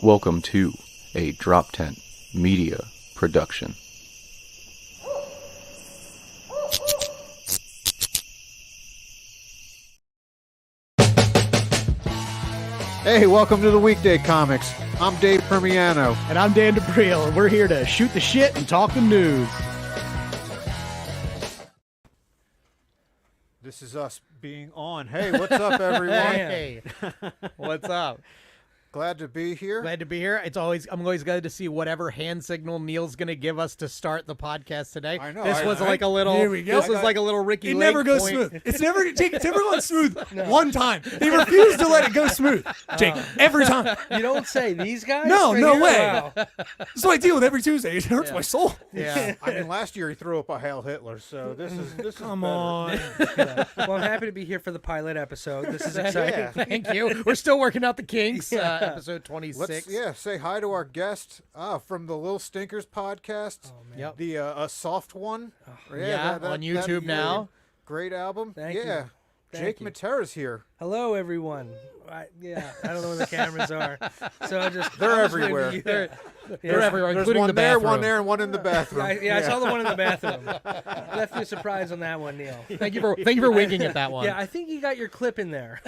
Welcome to a DropTent Media production. Hey, welcome to the Weekday Comics. I'm Dave Permiano. And I'm Dan DeBriel, and we're here to shoot the shit and talk the news. This is us being on. Hey, what's up, everyone? Hey, what's up? Glad to be here. Glad to be here. I'm always glad to see whatever hand signal Neil's going to give us to start the podcast today. I know. This was like a little. Here we go. This was like a little Ricky It Lake never goes point. smooth. It's never gone smooth one time. They refuse to let it go smooth, Jake. Every time. You don't say these guys? No, right no here? way. Wow. That's what I deal with every Tuesday. It hurts my soul. Yeah. I mean, last year he threw up a Hail Hitler, so this is Come better. on. Well, I'm happy to be here for the pilot episode. This is exciting. Yeah. Thank you. We're still working out the kinks. Episode 26. Let's say hi to our guest from the Little Stinkers podcast. Oh, man. Yep. The a soft one. Yeah, on YouTube now. Great album. Thank you. yeah. Thank Jake you. Mattera's here. Hello, everyone. I don't know where the cameras are. So I'll just... They're I'll just leave everywhere. you- They're everywhere, There's including one the there, bathroom. one there, and one in the bathroom. I saw the one in the bathroom. Left you a surprise on that one, Neil. Thank you for winking at that one. Yeah, I think you got your clip in there.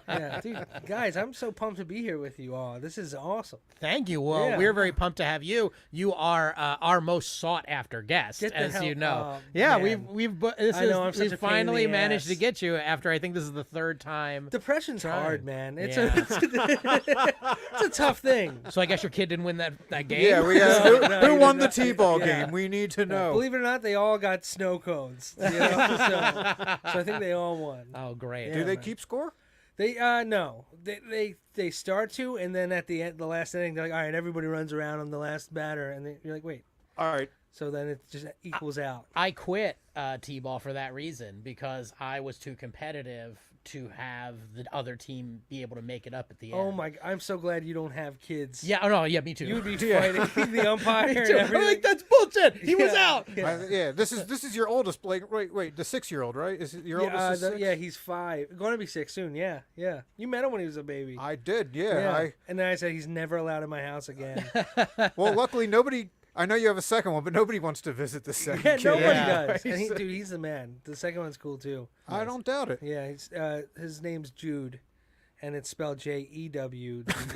Yeah, dude, guys, I'm so pumped to be here with you all. This is awesome. Thank you. Well, Yeah. we're very pumped to have you. You are our most sought after guest, Get the as hell- you know. oh, yeah, man. we've I know, I'm such we've a pain in finally the managed to ass. get you after I think this is the third time. Depression's Trying. hard, man. It's Yeah. it's a tough thing. So I guess your kid didn't win that game. Yeah, we got No, who no, who he won did the not. T-ball Yeah. game? We need to know. Believe it or not, they all got snow cones. You know? so I think they all won. Oh, great. Yeah. Do they man. keep score? They no, they start to, and then at the end, the last inning, they're like, all right, everybody runs around on the last batter, and you're like, wait. All right. So then it just equals out. I quit T-ball for that reason because I was too competitive to have the other team be able to make it up at the end. Oh my! I'm so glad you don't have kids. Yeah. Oh no. Yeah. Me too. You would be fighting the umpire Me and too. I'm everything. like, that's bullshit. He was Yeah. out. Yeah. This is your oldest, Blake. Wait, the 6-year-old, right? Is it your oldest? Is 6? Yeah, he's 5. Going to be 6 soon. Yeah. You met him when he was a baby. I did. Yeah. And then I said he's never allowed in my house again. Well, luckily nobody. I know you have a second one, but nobody wants to visit the second. Yeah, kid. nobody Yeah. does. And dude, he's the man. The second one's cool too. I don't doubt it. Yeah, his name's Jude, and it's spelled Jew.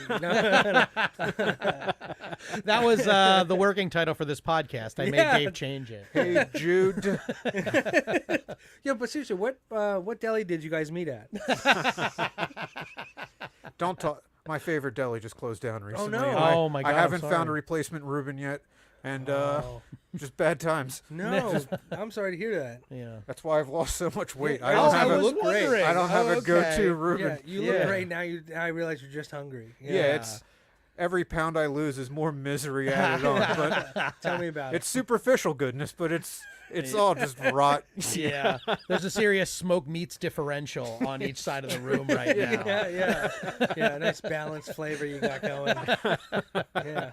No. That was the working title for this podcast. I Yeah. made Dave change it. Hey, Jude. Yeah, but seriously, what deli did you guys meet at? Don't talk. My favorite deli just closed down recently. no. and I- Oh, my God, I I'm haven't found a sorry. replacement Reuben yet, and Oh. just bad times. No, I'm sorry to hear that. Yeah. That's why I've lost so much weight. I Oh, don't I have a. was wondering. I don't have Oh, a go-to okay. Reuben. Yeah, you look Yeah. great now. I realize you're just hungry. Yeah, it's every pound I lose is more misery added on. But Tell me about it. it's superficial goodness, but it's all just rot. Yeah. There's a serious smoke meats differential on each side of the room right now. Yeah. Nice balanced flavor you got going. Yeah.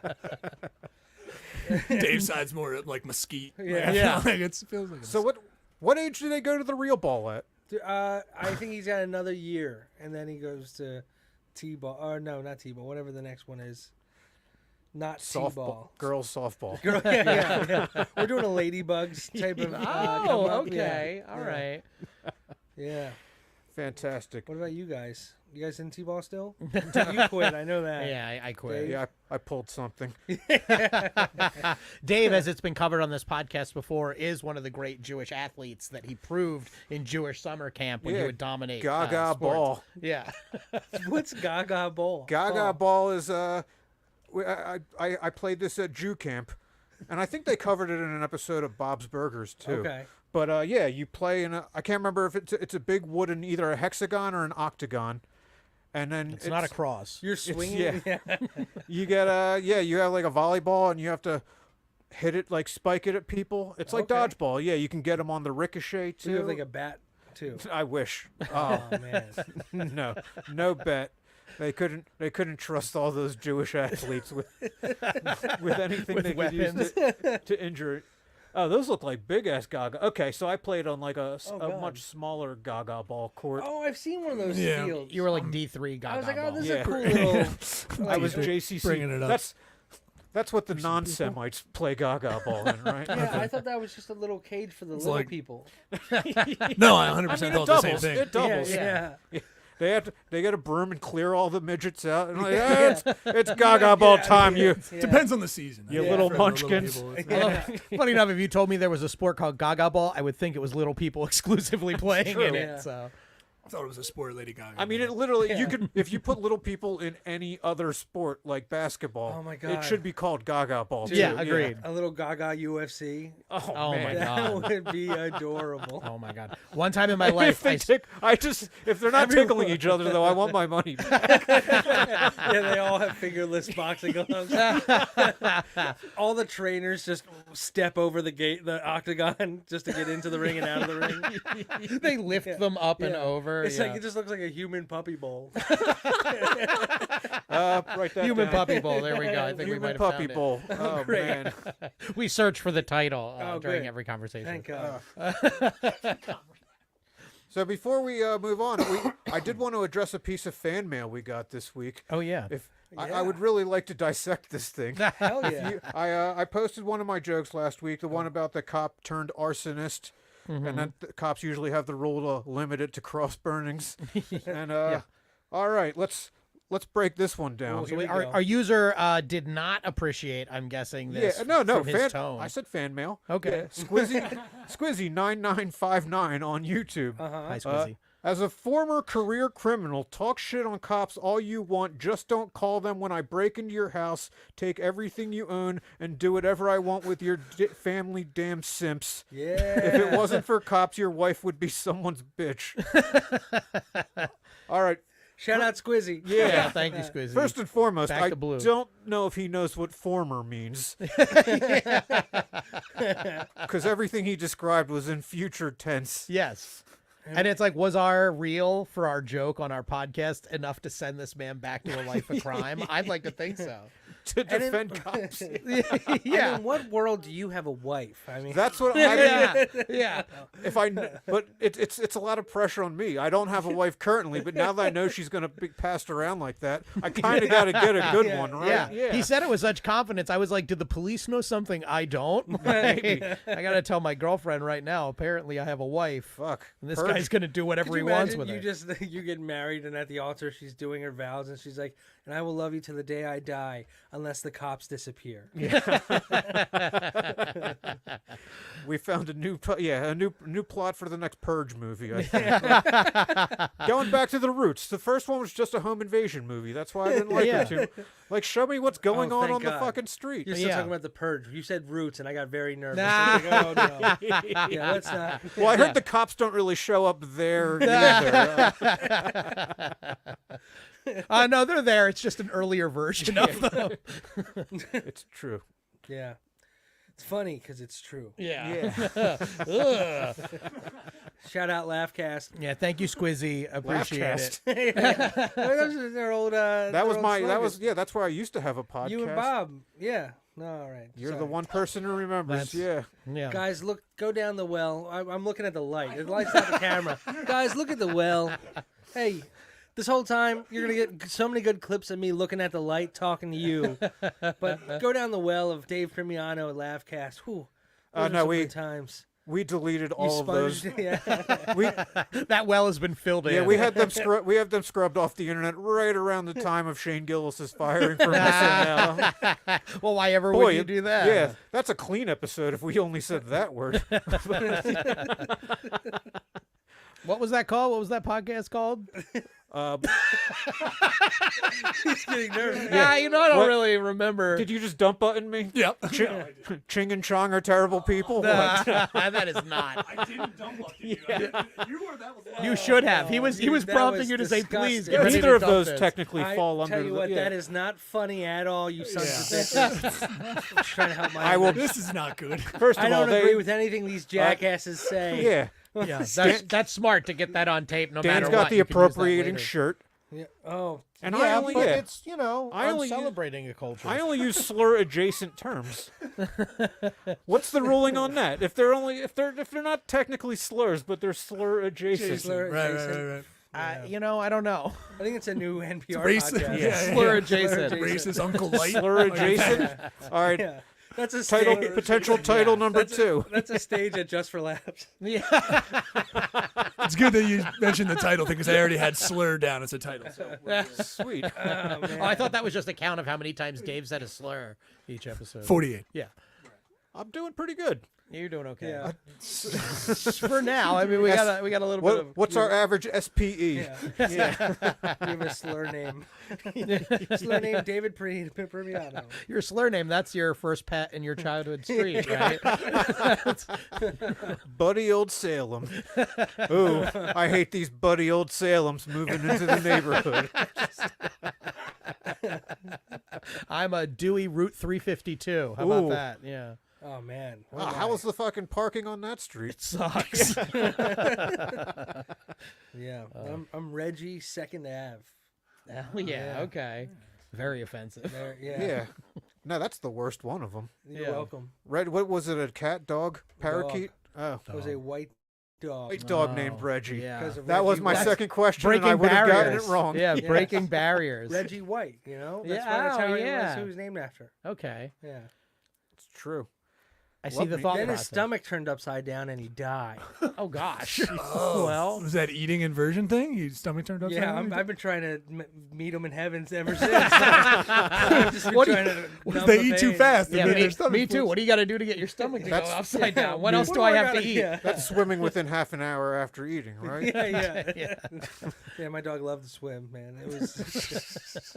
Dave's side's more like mesquite. Yeah. Yeah. Like it feels like So what age do they go to the real ball at? I think he's got another year, and then he goes to T-ball. Or no, not T-ball. Whatever the next one is. Not Softball, T-ball. girls softball. Yeah. We're doing a ladybugs type of. come Oh, up. okay. Yeah. All right. Yeah. Fantastic. What about you guys? You guys in T-ball still? You quit. I know that. Yeah, I quit. Yeah, I pulled something. Dave, as it's been covered on this podcast before, is one of the great Jewish athletes that he proved in Jewish summer camp when he Yeah, would dominate Gaga sports. ball. Yeah. What's Gaga Bowl? Gaga ball is I played this at Jew camp, and I think they covered it in an episode of Bob's Burgers too. Okay. But yeah, you play in I can't remember if it's a big wooden either a hexagon or an octagon, and then It's not a cross. You're swinging. yeah. You get you have like a volleyball and you have to hit it like spike it at people. It's like Okay. dodgeball. Yeah, you can get them on the ricochet too. You have like a bat too. I wish. Oh man. No bet. They couldn't trust all those Jewish athletes with anything With they could use to injure Oh, those look like big ass gaga. Okay, so I played on like a God. much smaller gaga ball court. Oh, I've seen one of those Yeah. fields. You were like D3 Gaga I was like, oh, ball. this is Yeah. a cool little. I was like, JCC. bringing it up. That's what the non-Semites play gaga ball in, right? Yeah, I thought that was just a little cage for the little like- people. No, I 100% it thought the same doubles. thing. It doubles. Yeah. They get a broom and clear all the midgets out. And like, it's gaga ball time, you Depends on the season. You I little think, for munchkins. people, it's- Yeah. Funny enough, if you told me there was a sport called Gaga ball, I would think it was little people exclusively playing in True. it. Yeah. So I thought it was a sport, Lady Gaga. I mean, it literally, you Yeah. could, if you put little people in any other sport like basketball, Oh my it God. should be called gaga ball. Dude, too. yeah, agreed. A little Gaga UFC. Oh, Oh man. my That God. would be adorable. Oh my God! One time in my If life, they if they're not tickling each other though, I want my money back. Yeah, they all have fingerless boxing gloves. All the trainers just step over the octagon, just to get into the ring and out of the ring. they lift them up and Yeah. over. It's yeah. like it just looks like a human puppy bowl. Write that Human down. puppy bowl. There we go. I think we Human might have puppy found it. bowl. Oh, great. man. We search for the title Oh, during good. every conversation. Thank God. So before we move on, I did want to address a piece of fan mail we got this week. Oh yeah. If Yeah. I would really like to dissect this thing. Hell yeah. I posted one of my jokes last week, the one about the cop turned arsonist, and then the cops usually have the rule to limit it to cross burnings. And all right, let's break this one down. Well, So here we our, go. our user did not appreciate, I'm guessing, this no, from his fan. tone. I said fan mail. Okay. Yeah, Squizzy 9959 on YouTube. Hi, Squizzy. As a former career criminal, talk shit on cops all you want. Just don't call them when I break into your house, take everything you own, and do whatever I want with your family damn simps. Yeah. If it wasn't for cops, your wife would be someone's bitch. All right. Shout out Squizzy. Yeah. Thank you, Squizzy. First and foremost, Back I to blue. don't know if he knows what former means. Because everything he described was in future tense. Yes. And it's like, was our reel for our joke on our podcast enough to send this man back to a life of crime? I'd like to think so. To And in- defend cops. Yeah. And in what world do you have a wife? I mean, That's what I mean. Yeah. Yeah. If I, but it's a lot of pressure on me. I don't have a wife currently, but now that I know she's going to be passed around like that, I kind of got to get a good Yeah. one, right? Yeah. He said it with such confidence. I was like, did the police know something I don't? Maybe. I got to tell my girlfriend right now. Apparently, I have a wife. Fuck. And this Purge. guy's going to do could whatever you he wants imagine with you her. just you get married and at the altar she's doing her vows and she's like, and I will love you to the day I die unless the cops disappear. We found a new new plot for the next Purge movie. I think. Going back to the roots, the first one was just a home invasion movie. That's why I didn't like it too. Like, show me what's going Oh, on thank the God. fucking street. You're still Yeah. talking about the purge. You said roots, and I got very nervous. Nah. I was like, oh no, yeah, let's not. Well, I heard the cops don't really show up there either. No, they're there. It's just an earlier version of them. It's true. Yeah, it's funny because it's true. Yeah. Yeah. Shout out Laughcast. Yeah. Thank you, Squizzy. Appreciate Laughcast. it. Those are their old. That was that's where I used to have a podcast. You and Bob. Yeah. No, all right. You're the Sorry. one person who remembers. That's- Yeah. Yeah. Guys, look, go down the well. I'm looking at the light. The light's not the camera. Guys, look at the well. Hey, this whole time you're gonna get so many good clips of me looking at the light, talking to you. But go down the well of Dave Primiano at Laughcast. Whew, those no, are some we- good times. We deleted You all of those. sponged- Yeah. We That well has been filled in. we had them scrubbed off the internet right around the time of Shane Gillis's firing from SNL. Well, why ever Boy, would you do that? Yeah, that's a clean episode if we only said that word. What was that called? What was that podcast called? He's getting nervous. Yeah, you know, I don't What? really remember. Did you just dump button me? Yep. Ching and Chong are terrible people. What? That is not. I didn't dumb luck you. You were that was You should have. He was Dude, that prompting was you to say, please. disgusting. Get ready Neither to of dump those this. technically I fall tell under you the. what, yeah. that is not funny at all. You sons of Yeah. bitches. I'm trying to help my. I will- This is not good. First of I all, don't agree with anything these jackasses say. Yeah, Yeah, that's smart to get that on tape no Dan's matter got what. the You can use that appropriating later. shirt. Yeah. Oh. And Yeah, I only but yeah, it's, you know, I I'm only celebrating a culture. I only use slur adjacent terms. What's the ruling on that? If they're not technically slurs, but they're slur adjacent. Slur Right, adjacent. You know, I don't know. I think it's a new NPR racist. podcast. Yeah, Slur adjacent. Racist Uncle Light. Slur adjacent. All right. Yeah. That's a Title stage. potential title number That's 2. That's a stage at Just for Laughs. Yeah. It's good that you mentioned the title thing because I already had slur down as a title. So Sweet. Oh, man. Oh, I thought that was just a count of how many times Dave said a slur each episode. 48. Yeah. I'm doing pretty good. You're doing okay. Yeah. For now, I mean, we got a little bit of. What's our average SPE? Yeah. You have a slur name. Slur name David Permiano. Your slur name, that's your first pet in your childhood street, right? Buddy Old Salem. Ooh, I hate these buddy old Salems moving into the neighborhood. I'm a Dewey Route 352. How about Ooh. that? Yeah. Oh man. How was the fucking parking on that street? Sucks. Yeah. I'm Reggie 2nd Ave. Hell yeah. Okay. Very offensive. There, yeah. Yeah. No, that's the worst one of them. You're Yeah. welcome. Red. What was it? A cat, dog, parakeet? Oh, It was a white dog. white dog named Oh, Reggie. Yeah. 'Cause of That was Reggie my White. second question, and Breaking I would have gotten barriers. it wrong. Yeah, Yeah. breaking barriers. Reggie White, you know? That's Yeah, why that's how oh, he yeah. was, who he was named after. Okay. Yeah. It's true. I see Love the me. thought Then his process. stomach turned upside down and he died. Oh, gosh. Well, was that eating inversion thing? Your stomach turned upside Yeah, down? I've been trying to meet him in heaven ever since. I've just been What do trying to What if numb they the eat too pain. fast? and yeah, then their me stomach too. flips? What do you got to do to get your stomach to go That's- upside down? What else What do I have to gotta- eat? Yeah. That's swimming within half an hour after eating, right? Yeah. Yeah, my dog loved to swim, man. It was.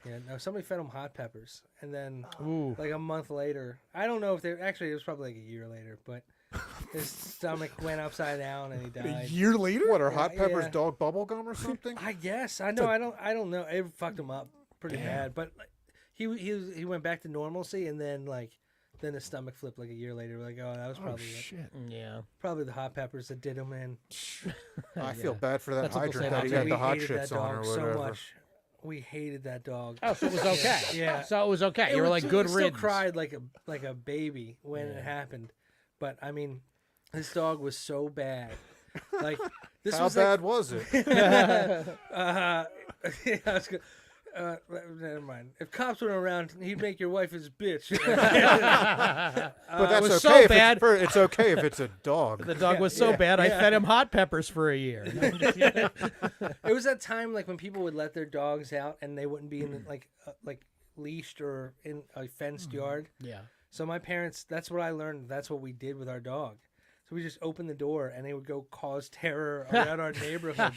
Yeah, no, somebody fed him hot peppers, and then Ooh. like a month later, I don't know if they actually it was probably like a year later, but his stomach went upside down and he A died. year later? What are hot Yeah, peppers yeah. dog bubble gum or something? I guess I know. I don't know. It fucked him up pretty bad, but like, he went back to normalcy, and then his stomach flipped like a year later. We're like, oh, that was probably it. Shit. Yeah. Probably the hot peppers that did him in. I feel bad for that That's what they'll say hydrant that he about had we the hot hated that shits on dog or so whatever. much. We hated that dog. Oh, so it was okay. Yeah. So it was okay. It You were was- like, good still riddance. cried like a baby when it happened, but I mean, this dog was so bad. Like this How was bad was it? Yeah, I was good. Never mind. If cops weren't around, he'd make your wife his bitch. But that's was okay. so if bad. It's okay if it's a dog. The dog was so bad, I fed him hot peppers for a year. It was that time like when people would let their dogs out and they wouldn't be in the, like leashed or in a fenced yard. Yeah. So my parents, that's what I learned. That's what we did with our dog. So we just opened the door and they would go cause terror around our neighborhood.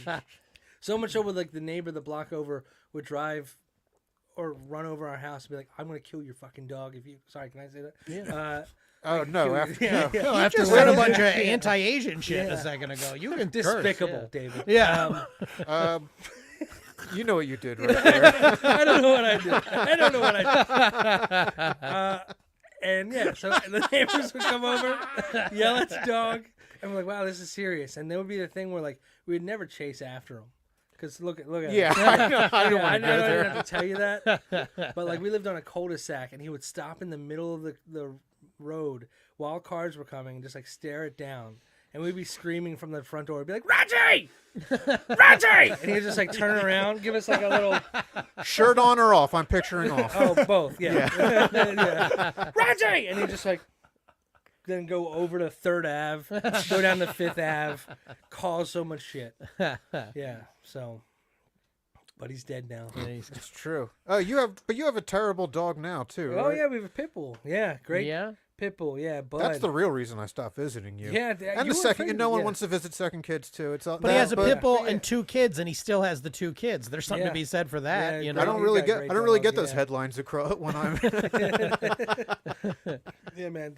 So much so, with like the neighbor the block over would drive or run over our house and be like, "I'm gonna kill your fucking dog if you." Sorry, can I say that? Yeah. Oh no! After, Yeah, no. yeah. No, after just said a said- bunch of anti-Asian shit Yeah. a second ago. You can Despicable, curse, David. Yeah. You know what you did right there. I don't know what I did. I don't know what I did. And yeah, so the neighbors would come over, yell at the dog, and we're like, "Wow, this is serious." And there would be the thing where like we would never chase after him, because look at Yeah, it. I know. I don't Yeah, want I to know go I there. don't have to tell you that, but like we lived on a cul-de-sac, and he would stop in the middle of the road while cars were coming and just like stare it down, and we'd be screaming from the front door, be like, "Reggie, Reggie!" And he'd just like turn around, give us like a little, Shirt on or off? I'm picturing off. oh, both, yeah. Yeah. Reggie, and he'd just like then go over to 3rd Ave, go down to 5th Ave, cause so much shit. Yeah, so. But he's dead now. It's true. Oh, you have a terrible dog now too. Oh right? yeah, we have a pit bull. Yeah, great Yeah. pit bull. Yeah, Bud. That's the real reason I stopped visiting you. Yeah, and you the were second, afraid and no of- one yeah. wants to visit second kids too. It's But he has a pit bull and 2 kids, and he still has the 2 kids. There's something Yeah. to be said for that. Yeah, You I know. don't He's really got get. great I don't really dog, get those yeah. headlines across when I'm. Yeah, man.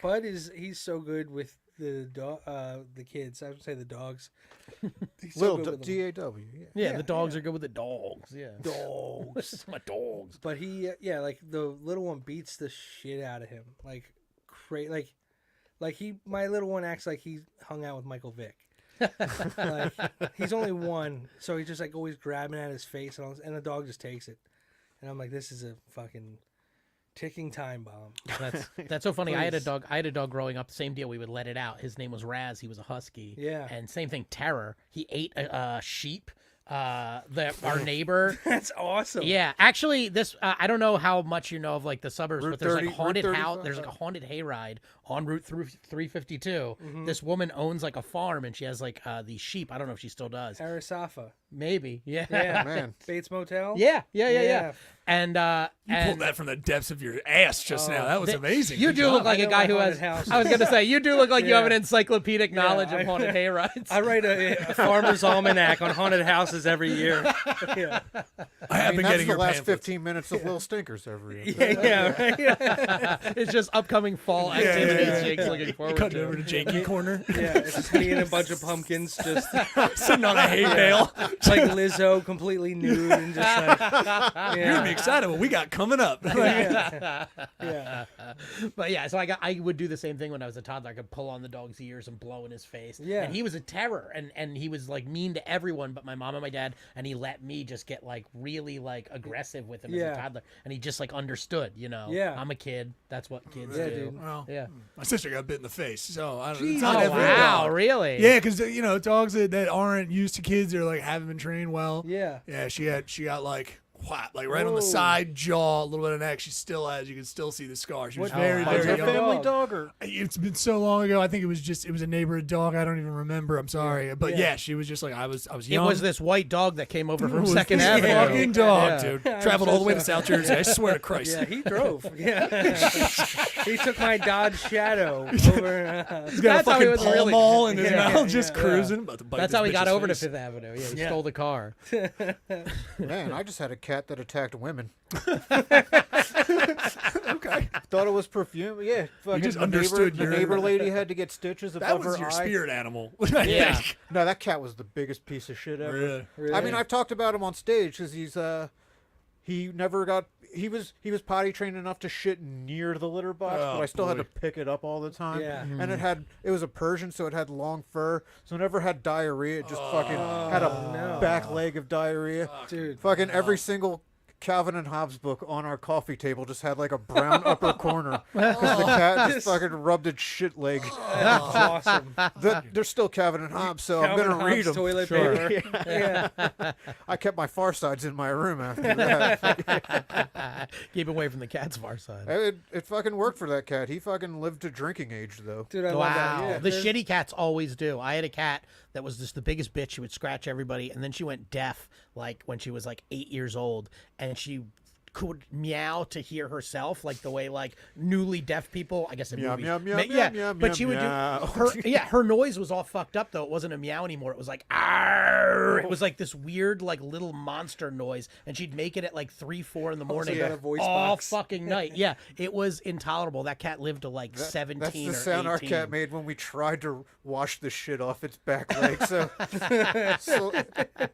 Bud he's so good with the kids. I would say the dogs. He's so Little good with them. DAW. Yeah. Yeah, the dogs are good with the dogs. Yeah. Dogs. My dogs. But he, like the little one beats the shit out of him, like my little one acts like he hung out with Michael Vick. Like, he's only one, so he's just like always grabbing at his face, and the dog just takes it. And I'm like, this is a fucking ticking time bomb. That's so funny. I had a Please. dog growing up. Same deal. We would let it out. His name was Raz. He was a husky. Yeah. And same thing. Terror. He ate a sheep. Our neighbor. That's awesome. Yeah, actually, this I don't know how much you know of like the suburbs, Route but there's 30 like haunted Route house. 35? There's like a haunted hayride on Route 352. Mm-hmm. This woman owns like a farm, and she has like these sheep. I don't know if she still does. Arisafa. Maybe. Yeah. Yeah. Man. Bates Motel. Yeah. Yeah. And You pulled that from the depths of your ass just now. That was amazing. You Good do job. look like I a know guy my who has. haunted houses. I was gonna say you do look like you have an Yeah. encyclopedic knowledge I- of haunted hayrides. I write a farmer's almanac on haunted houses every year. Yeah. I have I mean, been that's getting the your last pamphlets. 15 minutes of Little Stinkers every year. Yeah. It's just upcoming fall activities. Jake's looking forward Cut it to. over to Jakey corner. Yeah, it's just me and a bunch of pumpkins just Sitting on a hay bale. like Lizzo, completely nude and just like, You're gonna be excited what we got coming up. yeah. But yeah, so I would do the same thing when I was a toddler. I could pull on the dog's ears and blow in his face. Yeah. And he was a terror, and he was like mean to everyone but my mom and my dad, and he let me just get like really like aggressive with him as Yeah. a toddler, and he just like understood, you know. Yeah. I'm a kid. That's what kids Yeah, do. dude. Well, Yeah. my sister got bit in the face, so I don't know. Jeez. It's not Oh every wow, dog. really? Yeah, because dogs that aren't used to kids or like haven't been trained well. Yeah. Yeah, she got like whap, like right on the Whoa. side jaw, a little bit of neck. She still has. You can still see the scar. She was What- very, Oh, Was very it a young. family Dog. dog or? It's been so long ago. I think it was a neighborhood dog. I don't even remember. I'm sorry, but Yeah. yeah, she was just like I was It young. was this white dog that came over It from was Second this Avenue. fucking dog, Yeah. dude. I'm Traveled all the way to just, South Jersey. I swear to Christ. Yeah, he drove. Yeah. He took my Dodge Shadow over. He's got That's a how he fucking was Pall really- Mall in his Yeah, mouth, yeah, just yeah. cruising. About to bite That's this how he got bitch's over to face. Fifth Avenue. Yeah, he Yeah. stole the car. Man, I just had a cat that attacked women. Okay, Thought it was perfume. Yeah, fucking just the understood neighbor, your- the neighbor lady had to get stitches that above was her your eye. spirit animal. I Yeah. think. No, that cat was the biggest piece of shit ever. Really? Really? I mean, I've talked about him on stage because he never got. He was potty trained enough to shit near the litter box, Oh, but I still had boy. to pick it up all the time. Yeah. And it was a Persian, so it had long fur, so it never had diarrhea. It just fucking had a no. back leg of diarrhea. Dude. Fucking every single Calvin and Hobbes book on our coffee table just had like a brown upper corner because the cat just fucking rubbed its shit leg. That's awesome. They're still Calvin and Hobbes, so I'm Calvin gonna read Hobbes them. toilet Sure. paper. Yeah. I kept my Far Sides in my room after that. Keep away from the cat's far side. It fucking worked for that cat. He fucking lived to drinking age though. Dude, I love that. Wow. Yeah. The shitty cats always do. I had a cat that was just the biggest bitch. She would scratch everybody, and then she went deaf like when she was like 8 years old, and she could meow to hear herself, like the way like newly deaf people, I guess in Meow, movies. meow, meow, yeah, meow, but meow, she would meow. do her noise was all fucked up though. It wasn't a meow anymore. It was like "Arr!" It was like this weird like little monster noise, and she'd make it at like 3-4 in the morning got a voice all box. fucking night. Yeah, it was intolerable. That cat lived to like That's 17 the or sound 18. our cat made when we tried to wash the shit off its back leg. So,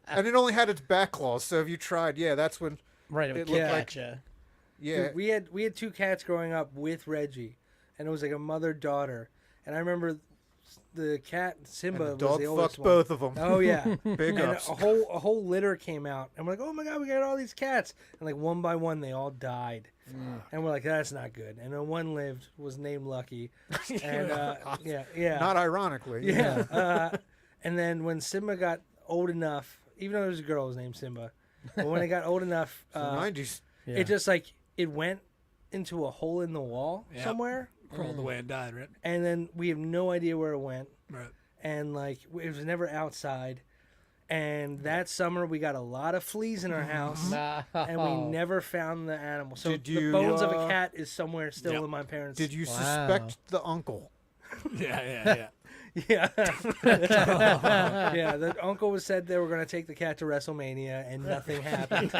and it only had its back claws. So if you tried, yeah, that's when. Right, it It would looked kick like- at you. Yeah, Dude, we had 2 cats growing up with Reggie, and it was like a mother-daughter. And I remember the cat Simba and the was dog the oldest fucked one. both of them. Oh yeah. Big And ups. a whole litter came out, and we're like, oh my god, we got all these cats, and like one by one they all died, and we're like, that's not good. And then one lived, was named Lucky, and yeah, Not ironically. yeah. And then when Simba got old enough, even though it was a girl, it was named Simba, but when it got old enough, The 90s. Yeah. it just like it went into a hole in the wall Yep. somewhere, Crawled away and died, right? and then we have no idea where it went. Right. And like it was never outside. And that summer we got a lot of fleas in our house, and we never found the animal. So Did the you, bones of a cat is somewhere still Yep. in my parents. Did you Wow. suspect the uncle? Yeah. Yeah, yeah. The uncle was said they were going to take the cat to WrestleMania, and nothing happened.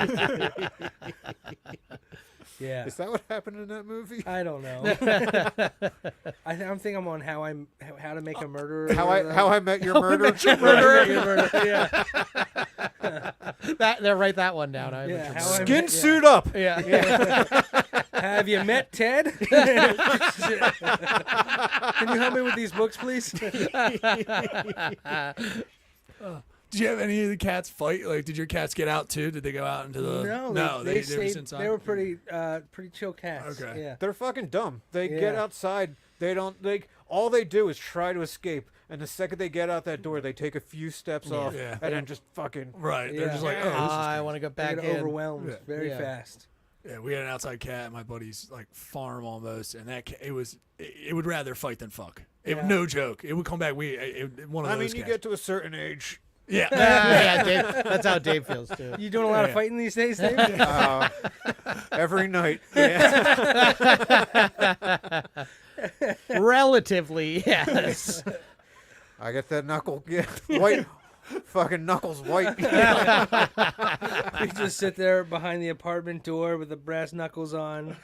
Yeah, Is that what happened in that movie? I don't know. I'm thinking I'm on how to make a murderer. How I Met Your Murder? Yeah, Write that one down. yeah. How I Skin Met- suit up. Yeah. Have you met Ted? Can you help me with these books, please? Did you have any of the cats fight? Like, did your cats get out too? Did they go out into the? No, they were stayed. inside. They were pretty chill cats. Okay. Yeah. They're fucking dumb. They Yeah. get outside. They don't. All they do is try to escape. And the second they get out that door, they take a few steps off Yeah. and then just fucking. Right. They're Yeah. just like, oh, this is I want to go They back get in. overwhelmed very Yeah. fast. Yeah, we had an outside cat at my buddy's like farm almost, and that it would rather fight than fuck. No joke. It would come back. One of I those. mean, you cats. get to a certain age. Yeah. Yeah, Dave, that's how Dave feels too. You doing a lot of fighting these days, Dave? Every night. Yeah. Relatively, yes. I get that knuckle. Yeah. White. Fucking knuckles white. We just sit there behind the apartment door with the brass knuckles on,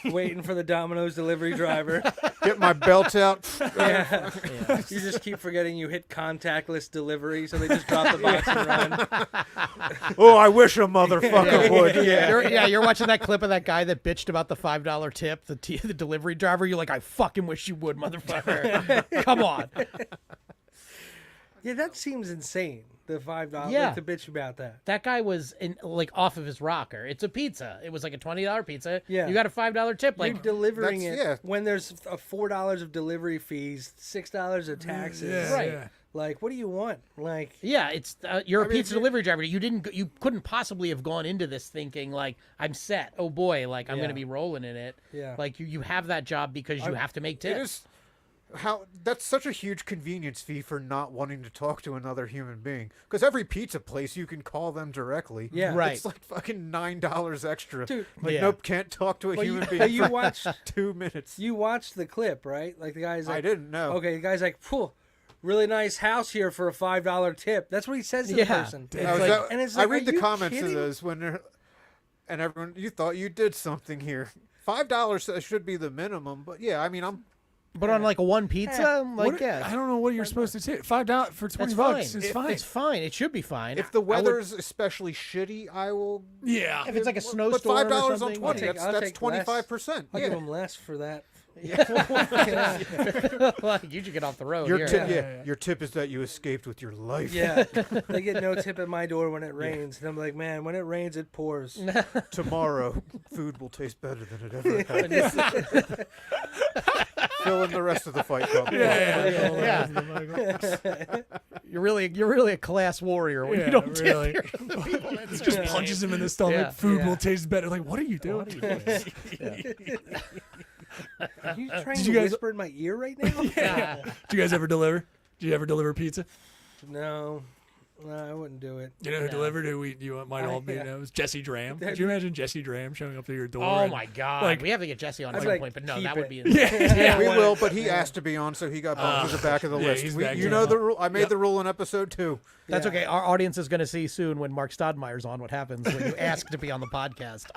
waiting for the Domino's delivery driver. Get my belt out. Yeah. You just keep forgetting you hit contactless delivery, so they just drop the box and run. Oh, I wish a motherfucker would. Yeah. You're watching that clip of that guy that bitched about the $5 tip, the delivery driver. You're like, I fucking wish you would, motherfucker. Come on. Yeah, that seems insane. The $5 Yeah. like, to bitch about that. That guy was off of his rocker. It's a pizza. It was like a $20 pizza. Yeah. You got a $5 tip. You're Like, delivering it that's- yeah. when there's $4 of delivery fees, $6 of taxes. Yeah, Right. yeah. Like, what do you want? Like, yeah, it's you're a mean, pizza delivery driver. You couldn't possibly have gone into this thinking like I'm set. Oh boy, like I'm Yeah. gonna be rolling in it. Yeah. Like you have that job because you have to make It tips. is. That's such a huge convenience fee for not wanting to talk to another human being. Because every pizza place you can call them directly. Yeah. Right. It's like fucking $9 extra. Dude. Like Yeah. nope, can't talk to a but human you, being but you for watched 2 minutes. you watched the clip, right? Like the guy's like, I didn't know. Okay, the guy's like, "Phew, really nice house here for a $5 tip." That's what he says to the Yeah. person. I, was like- out- and it's I like, read are the you comments kidding? of those when they're, and everyone, you thought you did something here. $5 should be the minimum, but yeah, I mean, But on like a one pizza, like What- yeah, I don't know what you're supposed to take. $5 for $20 that's bucks. fine. It's fine. It's fine. It should be fine. if the I would- weather's especially shitty, I will. Yeah. if it's like a But snowstorm or $5 on something, 20, I'll that's take 25%. I'll give Yeah. him less for that. like you should get off the road. Your here. tip, Yeah. your tip is that you escaped with your life. Yeah, they get no tip at my door when it rains, and I'm like, man, when it rains, it pours. Tomorrow, food will taste better than it ever has. Fill in the rest of the Fight Club. Yeah. You're really a class warrior when you don't tip. really. Just punches him in the stomach. Yeah. Food Yeah. will taste better. Like, what are you doing? Are you trying Did to you guys- whisper in my ear right now? Yeah. Do you guys ever deliver? Did you ever deliver pizza? No, I wouldn't do it. You know who delivered it? You might all be yeah. know. It was Jesse Dram. Could you imagine Jesse Dram showing up to your door? Oh and- my God! like- we have to get Jesse on at I'd some like, point, but no, keep that would it. be. Yeah. We Yeah. will, but he asked to be on, so he got bumped to the back of the yeah, list. he's We, back you in. know the rule. I made Yep. the rule in episode 2. That's Yeah. okay. Our audience is going to see soon when Mark Stodmeyer's on what happens when you ask to be on the podcast.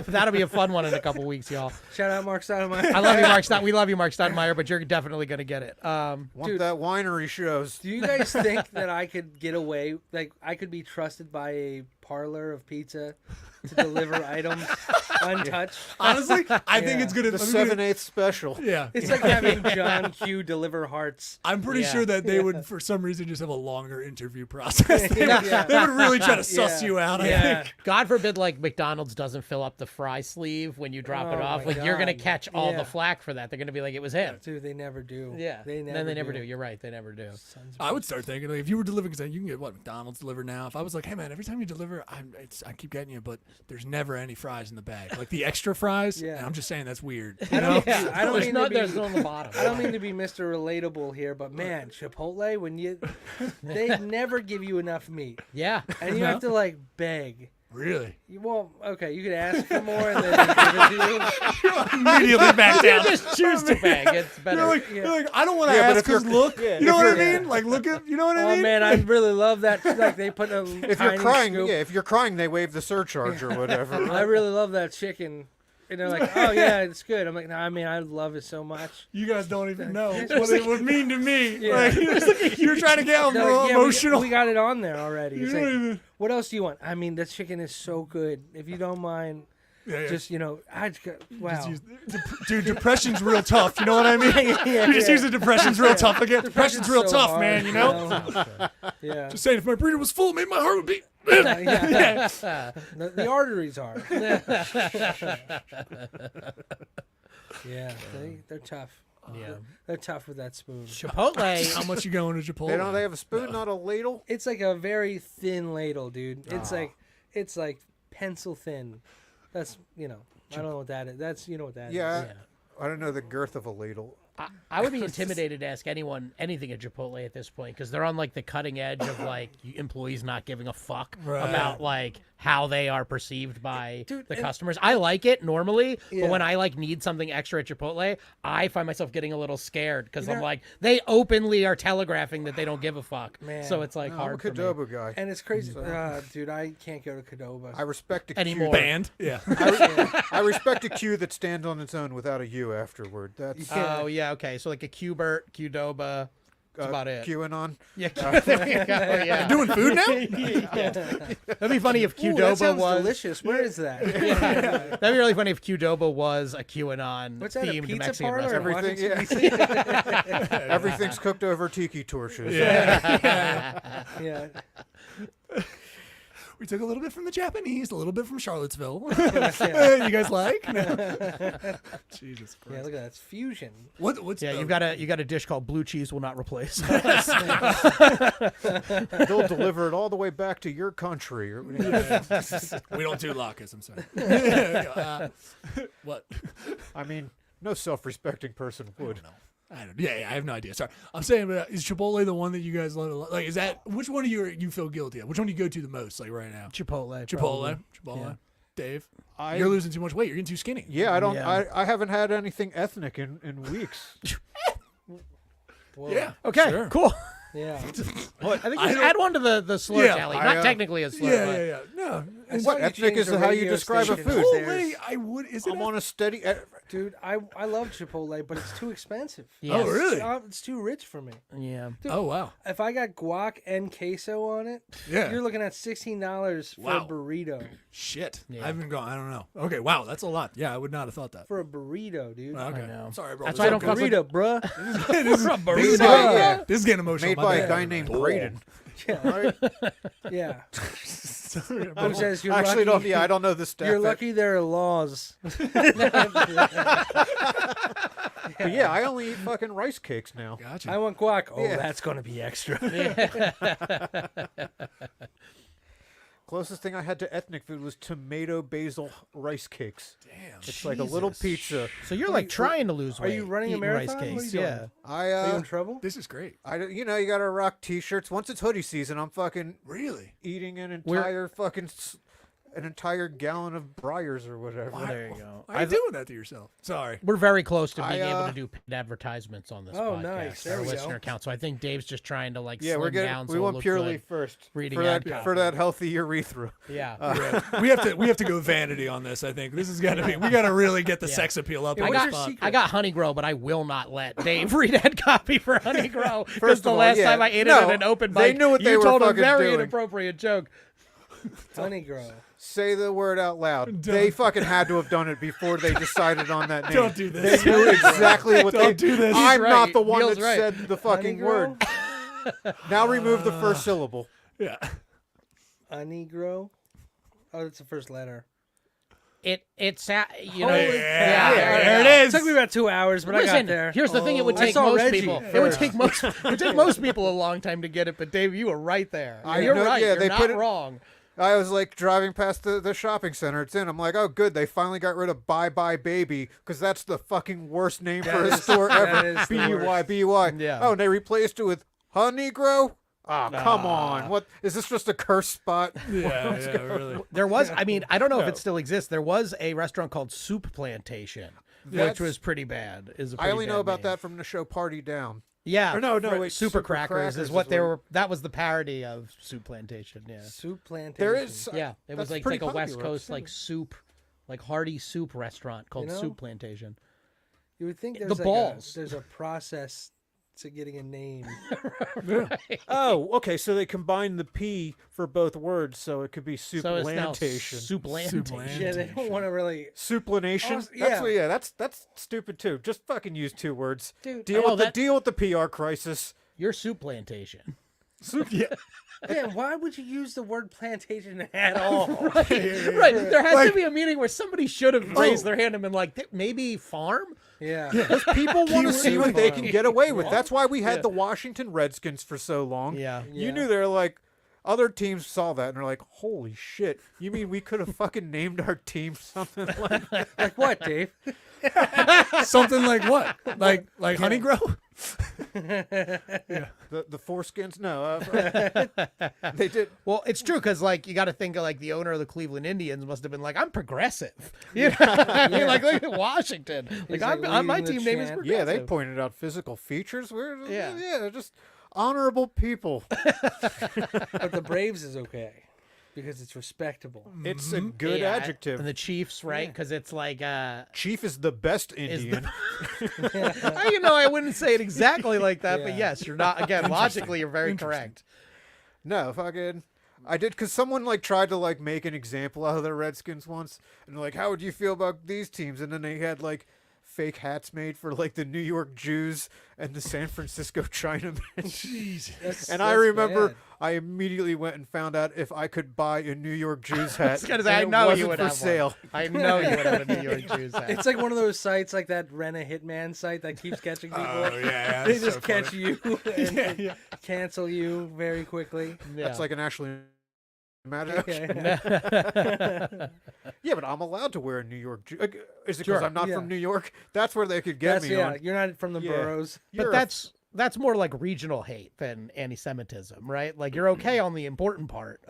That'll be a fun one in a couple weeks, y'all. Shout out Mark Stoudemire. I love you, Mark. We love you, Mark Stodmeyer, but you're definitely going to get it. Want Dude. that winery shows. Do you guys think that I could get away, like I could be trusted by a parlor of pizza to deliver items untouched? Honestly, I think Yeah. it's gonna. The I'm gonna- 7/8 special. Yeah. It's like having John Q deliver hearts. I'm pretty Yeah. sure that they would, for some reason, just have a longer interview process. They, Yeah. they would really try to suss Yeah. you out. I Yeah. think. God forbid, like McDonald's doesn't fill up the fry sleeve when you drop it Oh off. my Like you're going to God. catch all Yeah. the flack for that. They're going to be like, it was him. Dude, they never do. Yeah. They never Then they never do. You're right. They never do. Sons of I would start thinking, like, if you were delivering, because you can get what McDonald's delivered now. If I was like, hey man, every time you deliver, I keep getting you, but there's never any fries in the bag, like the extra fries. Yeah. And I'm just saying that's weird. I don't, Yeah. I don't there's mean no, to be, there's no on the bottom. I don't mean to be Mr. Relatable here, but man, Chipotle, when they never give you enough meat, Yeah. and you have to like beg. Really? Well, okay, you could ask for more and then they give it to you. Immediately back You down. just choose to bag. It's better. You're like, I don't want to Yeah, but ask if you're- because look. yeah, You know if what I you're- mean? Like, look at, you know what I Oh mean? man, I really love that. Like they put a If tiny you're crying, scoop. yeah. If you're crying, they waive the surcharge or whatever. I really love that chicken. And they're like, oh yeah, it's good. I'm like, no, I mean, I love it so much. You guys don't even know what it would mean to me. Yeah. Like, you're trying to get They're like, yeah, emotional. we got it on there already. You It's don't like, even- what else do you want? I mean, the chicken is so good. If you don't mind, Yeah. Just wow. Dude, depression's real tough. You know what I mean? Yeah, You just use the depression's real tough again. Depression's real so tough, hard, man. You know? Yeah. Just saying, if my breeder was full, maybe my heart would beat. Yeah. The arteries are. Yeah, they're tough. Yeah. They're tough with that spoon. Chipotle. How much you going to Chipotle? They have a spoon, not a ladle. It's like a very thin ladle, dude. It's like pencil thin. That's I don't know what that is. That's what that is. Yeah, I don't know the girth of a ladle. I would be intimidated to ask anyone anything at Chipotle at this point because they're on like the cutting edge of like employees not giving a fuck about like how they are perceived by the customers. I like it normally, but when I like need something extra at Chipotle, I find myself getting a little scared because I'm like, they openly are telegraphing that they don't give a fuck. Man. So it's like I'm hard a for me. Qdoba guy. And it's crazy, dude. I can't go to Qdoba. I respect a Anymore. Q. Band. Yeah. I respect a Q that stands on its own without a U afterward. That's Oh yeah, okay. So like a Qbert, Qdoba, that's about it. QAnon. Yeah, there you go, yeah. Doing food now? Yeah. That'd be funny if Ooh, that Qdoba sounds was delicious. Where is that? That'd be really funny if Qdoba was a QAnon What's that? A themed pizza Mexican parlor? restaurant. Everything, everything's cooked over tiki torches. Yeah. We took a little bit from the Japanese, a little bit from Charlottesville. You guys like? Jesus Christ. Yeah, look at that. It's fusion. What's Yeah, the- you got a dish called blue cheese will not replace. They'll deliver it all the way back to your country. We don't do latkes, I'm sorry. What? I mean, no self-respecting person would. I don't. Yeah, I have no idea. Sorry, I'm saying, is Chipotle the one that you guys like? Is that which one of you feel guilty of? Which one do you go to the most, like right now? Chipotle. Chipotle. probably. Yeah. Dave, I- you're losing too much weight. You're getting too skinny. Yeah, I don't. Yeah. I haven't had anything ethnic in weeks. Whoa. Yeah. Okay, Sure. cool. Yeah. I think just add one to the slur Yeah, tally. I, Not technically a slur. Yeah, but yeah, yeah. No. I saw What you ethnic change is the how you radio describe a station food? upstairs. Chipotle, I would. Is it? I'm on a steady. Dude, I love Chipotle, but it's too expensive. Yes. Oh, really? It's too rich for me. Yeah. Dude, Oh, wow. if I got guac and queso on it, Yeah. you're looking at $16 for Wow. a burrito. Shit. Yeah. I haven't gone. I don't know. Okay. Wow. That's a lot. Yeah, I would not have thought that. For a burrito, dude. Okay. I know. Sorry, bro. That's This why I is don't fuck with- Burrito, bruh. this is Made by, yeah, This is getting emotional. made My by bad. a guy named Braden. Yeah. Right? Yeah. Sorry, Who says you're Actually, lucky? I don't know the stat. You're lucky there are laws. But yeah, I only eat fucking rice cakes now. Gotcha. I want guac. Oh, Yeah. that's going to be extra. Closest thing I had to ethnic food was tomato basil rice cakes. Damn. It's like a little pizza. So you're like trying to lose weight. Are you running a eating marathon? rice What are you cakes. doing? Yeah. I Are you in trouble? This is great. you gotta rock t-shirts. Once it's hoodie season, I'm fucking Really? eating an We're- entire gallon of Breyers or whatever. There you go. Why are you doing that to yourself? Sorry. We're very close to being I, able to do paid advertisements on this Oh, podcast. nice. There Our we go. listener count. So I think Dave's just trying to like Yeah, slim we're getting. down. So We it'll want look purely good. first Reading for ad that copy. for that healthy urethra. Yeah. We have to go vanity on this. I think this has got to be. We got to really get the sex appeal up. Yeah, on what's the your spot. secret? I got Honey Grow, but I will not let Dave read ad copy for Honey Grow. Because First the of all, last yeah. time I ate it No, at an open they mic, knew what they you were told a fucking very doing. inappropriate joke. Honey grow. Say the word out loud. They fucking had to have done it before they decided on that name. Don't do this. They knew exactly what Don't they do this. I'm He's not right. the one Neil's that right. said the fucking Honey grow? word. Now remove the first syllable. Yeah. Honey grow. Oh, that's the first letter. It's there There it It is. took me about 2 hours, but I Listen, got there. here's the thing: it would I take saw most Reggie people. It would first. take most people a long time to get it. But Dave, you were right there. I You're know- right. yeah, You're they not put it- wrong. I was like driving past the shopping center it's in. I'm like, oh, good. They finally got rid of Bye Bye Baby because that's the fucking worst name for a store ever. is the B-U-Y, B-U-Y. Yeah. Oh, and they replaced it with Honey Grow? Oh, come on. What is this just a curse spot? Yeah, really. There was, I mean, I don't know if it still exists. There was a restaurant called Soup Plantation, which That's- was pretty bad. I only know about that from the show Party Down. Yeah. Or no, wait, Super Crackers is what they were. That was the parody of Soup Plantation. Yeah. Soup plantation. There is. Yeah. It was That's like pretty a West popular. Coast like soup, like hearty soup restaurant called You know? Soup Plantation. You would think The there's balls. there's a process to getting a name. Oh, okay. So they combined the P for both words, so it could be So it's now Souplantation. Souplantation. Yeah, they don't want to really. Souplanation. Oh, yeah. That's stupid too. Just fucking use 2 words. Dude, Deal oh, with the PR crisis. Your Souplantation. man, why would you use the word plantation at all? Right. There has to be a meeting where somebody should have raised their hand and been like, maybe farm? Yeah. Because people want to see what they can get away with. That's why we had the Washington Redskins for so long. Yeah. You knew they're like, other teams saw that and they're like, holy shit. You mean we could have fucking named our team something like Like what, Dave? Something like what? Like Honeygrow? the foreskins? No. They did. Well, it's true because like you got to think of like the owner of the Cleveland Indians must have been like, I'm progressive. You know, I mean, like look at Washington. Like like my leading the team name is chant. progressive. Yeah, they pointed out physical features. Yeah. They're just honorable people. But the Braves is okay because it's respectable. It's a good Yeah, adjective. And the Chiefs, right? Because it's like, Chief is the best Indian. you know, I wouldn't say it exactly like that, but Yeah. yes, you're not. Again, logically, you're very correct. No, fucking. I did because someone like tried to like make an example out of the Redskins once, and like, how would you feel about these teams? And then they had like fake hats made for like the New York Jews and the San Francisco Chinamen. Jesus. And I remember I immediately went and found out if I could buy a New York Jews hat. Because and I it know wasn't you would for have sale. one. I know you would have a New York Jews hat. It's like one of those sites like that Rent a Hitman site that keeps catching people. Oh, yeah. They that's just so catch funny. you and cancel you very quickly. Yeah. That's like an Ashley Magic. Okay. Yeah, but I'm allowed to wear a New York Jew. Is it because Sure, I'm not yeah. from New York? That's where they could get That's, me yeah, on. you're not from the Yeah. boroughs. But that's more like regional hate than anti-Semitism, right? Like you're okay on the important part.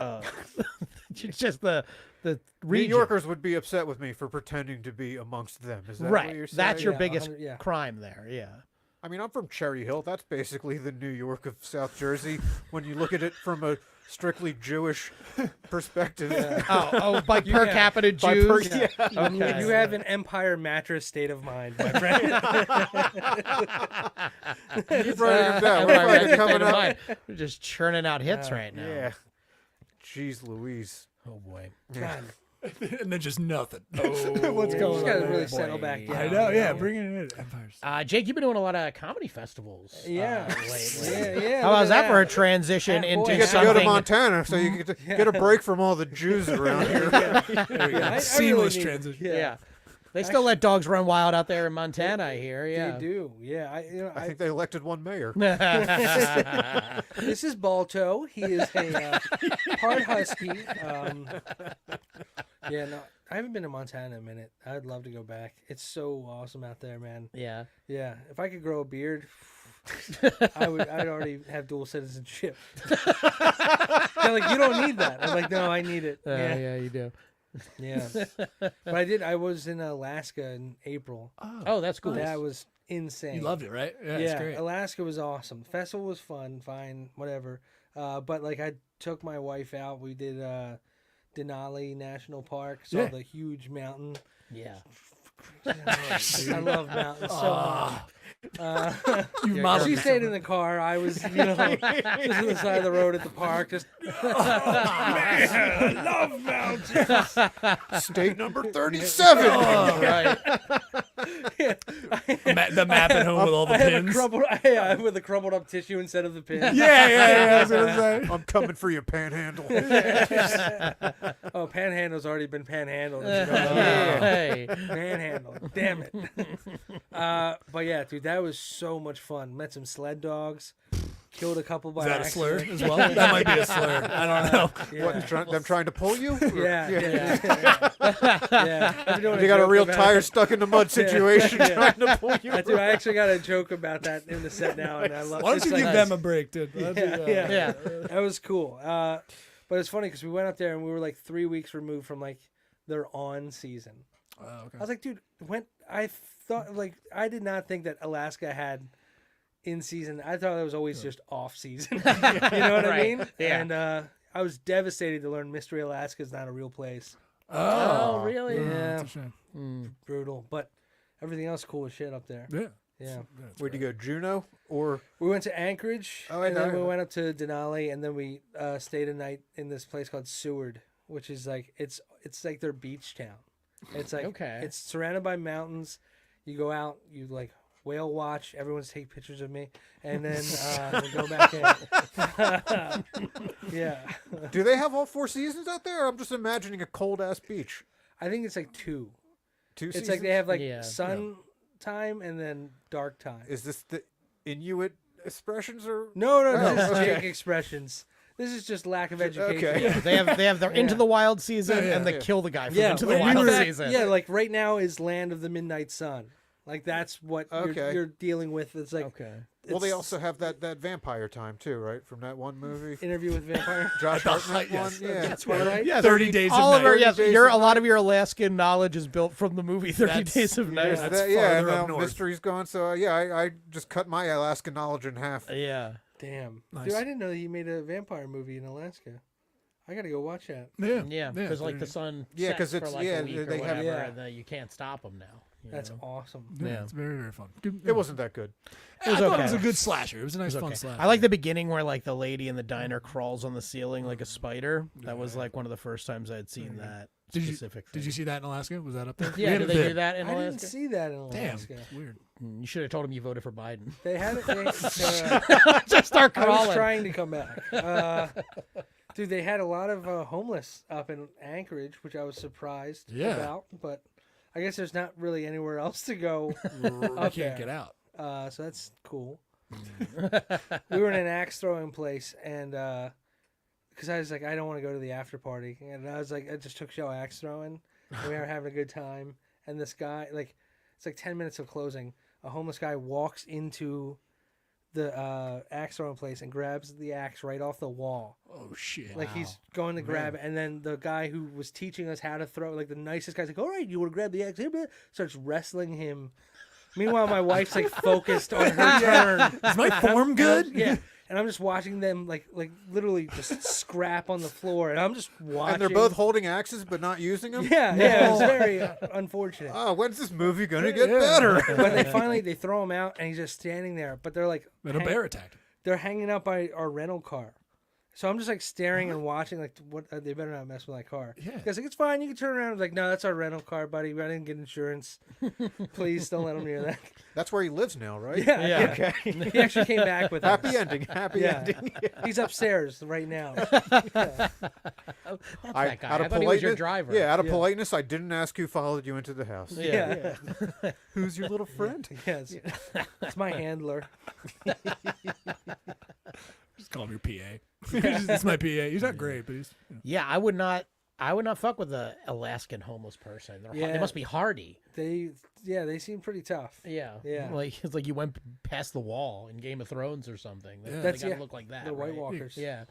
It's just the New region. Yorkers would be upset with me for pretending to be amongst them. Is that what you're Right. saying? That's your Yeah, biggest 100 yeah. crime there. Yeah. I mean, I'm from Cherry Hill. That's basically the New York of South Jersey when you look at it from a strictly Jewish perspective. Oh, by per capita By Jews. per- yeah. Okay. You have an Empire mattress state of mind, my friend. Keep writing them down. We're Right, fucking coming right, up. right. We're just churning out hits right now. Yeah. Jeez Louise. Oh boy. God, And then just nothing. Oh, What's you going just gotta on? really boy. settle back down. I know, yeah. Bring it in. Empires. Jake, you've been doing a lot of comedy festivals. Yeah. Lately. Yeah. How look was at that for a transition Boy, into You get to something? go to Montana so you get a break from all the Jews around here. I Seamless really need- transition. Yeah. They still let dogs run wild out there in Montana, I hear. Yeah. They do. Yeah. I think they elected one mayor. This is Balto. He is a part husky. Yeah, no, I haven't been to Montana in a minute. I'd love to go back. It's so awesome out there, man. Yeah. Yeah, if I could grow a beard, I'd already have dual citizenship. They're like, you don't need that. I'm like, no, I need it. Yeah, Yeah, you do. yeah. But I did. I was in Alaska in April. Oh, that's cool. That was insane. You loved it, right? Yeah, Yeah, it's great. Alaska was awesome. The festival was fun, fine, whatever. But like I took my wife out. We did Denali National Park. Saw Yeah. the huge mountain. Yeah. I love mountains so much. You modeled She it. stayed in the car. I was, just on the side of the road at the park. Just love mountains. State number 37. Right. The map at home with all the I have a pins. crumpled, with a crumpled up tissue instead of the pin. Yeah. I was gonna say. I'm coming for you, Panhandle. Oh, Panhandle's already been panhandled. Hey. Panhandle. Damn it. But yeah, dude, that was so much fun. Met some sled dogs. Killed a couple by Is that a slur accident. as well? That might be a slur. I don't know. Yeah. What, them trying to pull you? Yeah. I've been doing You got a joke real about tire it. stuck in the mud situation Yeah. trying to pull you. Dude, I actually got a joke about that in the set now, and I love. Why don't it's you like- give them a break, dude? Yeah. That was cool. But it's funny because we went up there and we were like 3 weeks removed from like their on season. Oh, okay. I was like, dude, I did not think that Alaska had in season. I thought it was always just off season. You know what I Right. mean? Yeah. And I was devastated to learn Mystery Alaska is not a real place. Oh, really? Yeah, That's a shame. brutal. But everything else cool as shit up there. Yeah. Yeah. Where'd you go, Juneau or? We went to Anchorage, Oh, I and then know. we went up to Denali, and then we stayed a night in this place called Seward, which is like it's like their beach town. It's like it's surrounded by mountains. You go out, you like whale watch. Everyone's take pictures of me, and then we go back in. Yeah. Do they have all 4 seasons out there? Or I'm just imagining a cold ass beach. I think it's like 2. 2 It's seasons. like they have like Yeah. sun time and then dark time. Is this the Inuit expressions or? No, this is okay. Jake expressions. This is just lack of education. Okay. Yeah, they have their Into the Wild season Yeah, and the yeah. Kill the Guy from Yeah, Into the in Wild fact, season. yeah, like right now is Land of the Midnight Sun. Like that's what Okay. you're dealing with. It's like Well, they it's also have that vampire time too, right? From that one movie, Interview with Vampire. Josh Hartnett Yes. one. Yeah, That's right. Yeah, 30 Days of Oliver, Night. yes, 30 Days a of lot of your Alaskan knowledge is built from the movie 30 That's- Days of Night. That's yeah, and farther up now north. Mystery's gone. So I just cut my Alaska knowledge in half. Yeah. Damn, Nice. dude, I didn't know that he made a vampire movie in Alaska. I gotta go watch that. Yeah, because like the sun Yeah, sets 'cause for it's- like yeah, a week or they have- whatever, Yeah. and you can't stop them now. you That's know? awesome. Yeah, Yeah. it's very, very fun. Good, It wasn't that good. It was I thought okay. it was a good slasher. It was a nice, It was fun okay. slasher. I like the beginning where like the lady in the diner crawls on the ceiling like a spider. That was like one of the first times I'd seen that specific thing. Did you see that in Alaska? Was that up there? Yeah, did they do that in I didn't Alaska? see that in Damn, Alaska. weird. You should have told him you voted for Biden. They had it. They, Just start I was crawling. trying to come back. Dude, they had a lot of homeless up in Anchorage, which I was surprised Yeah. about. But I guess there's not really anywhere else to go. I Up can't there. get out. So that's cool. We were in an axe throwing place, and because I was like, I don't want to go to the after party, and I was like, I just took show axe throwing, and we were having a good time. And this guy, like, it's like 10 minutes of closing. A homeless guy walks into the axe throwing place and grabs the axe right off the wall. Oh shit! Like he's going to grab it, and then the guy who was teaching us how to throw, like the nicest guy's like, "All right, you want to grab the axe?" Starts wrestling him. Meanwhile, my wife's like focused on her turn. Is my form good? Yeah, and I'm just watching them like literally just scrap on the floor, and I'm just watching. And they're both holding axes but not using them. Yeah, yeah, it was very unfortunate. Oh, when's this movie gonna get better? But they finally throw him out, and he's just standing there. But they're like, Then a bear attacked. they're hanging out by our rental car. So I'm just like staring and watching, like, what? They better not mess with my car. Yeah. Because like, it's fine, you can turn around. I was like, no, that's our rental car, buddy. I didn't get insurance. Please don't let him near that. That's where he lives now, right? Yeah, Yeah. Okay. He actually came back with us. Happy ending. Happy Yeah. ending. He's upstairs right now. That's that guy. I thought he was your driver. Yeah, out of Yeah. politeness, I didn't ask who followed you into the house. Yeah. Who's your little friend? Yes. It's my handler. Just call him your PA. That's my PA. He's not great, but he's. Yeah, I would not fuck with an Alaskan homeless person. Yeah. They must be hardy. They seem pretty tough. Yeah. Yeah. Like it's like you went past the wall in Game of Thrones or something. They, Yeah. they That's- gotta yeah, look like that. The White right? Walkers. Yeah.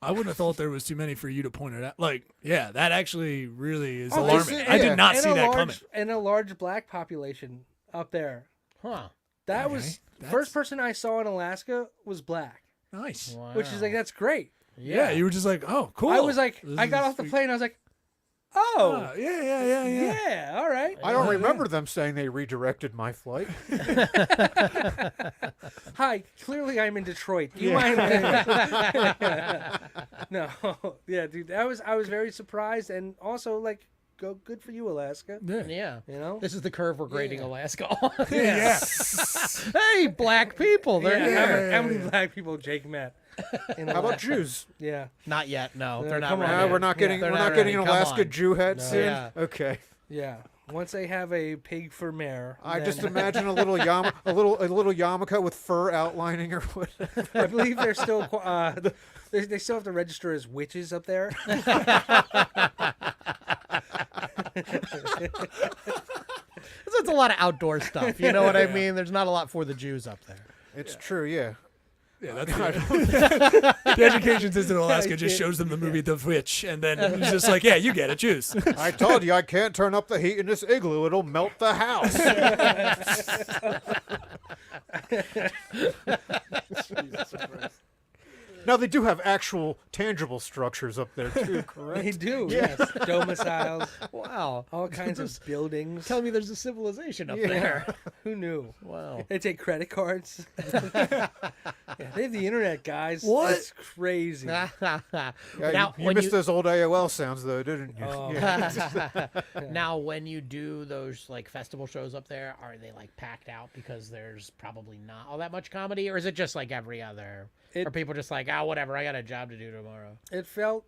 I wouldn't have thought there was too many for you to point it out. Like, yeah, that actually really is Oh, alarming. is it? I Yeah. did not And see a that large, coming. And a large black population up there. Huh. That Okay, was that's- first person I saw in Alaska was black, Nice. Wow. which is like that's great. Yeah, you were just like, oh, cool. I was like, This I got is off the sweet. plane. I was like, oh, Yeah. yeah, all right. I don't Yeah. remember them saying they redirected my flight. Hi, clearly I'm in Detroit. Do you mind? No, yeah, dude. I was very surprised, and also like, good for you, Alaska. Yeah. Yeah. You know. This is the curve we're grading Alaska on. Yeah. Hey, black people. They're Yeah, here. how many black people Jake met? In How about Alaska? Jews? Yeah, Not yet. No, Yeah, they're not come on. ready. We're not getting They're we're not not getting an ready. Come Alaska on. Jew head No. soon. Yeah. Okay. yeah. Once they have a pig for mayor, I just then- imagine a little a little yarmulke with fur outlining or whatever. I believe they're still they still have to register as witches up there. It's a lot of outdoor stuff. You know what I mean? There's not a lot for the Jews up there. It's true, yeah. Yeah, that's the education system in Alaska just shows them the movie The Witch, and then it's just like, yeah, you get it, choose. I told you I can't turn up the heat in this igloo. It'll melt the house. Now they do have actual tangible structures up there too, correct? They do, yes. Domiciles, Wow. all kinds of buildings. Tell me there's a civilization up there. Who knew? Wow. They take credit cards. Yeah, they have the internet, guys. What? That's crazy. Yeah, Now, you when missed those old AOL sounds though, didn't you? Oh. Yeah. Now, when you do those like festival shows up there, are they like packed out because there's probably not all that much comedy, or is it just like every other? Or people just like, oh, whatever, I got a job to do tomorrow. It felt,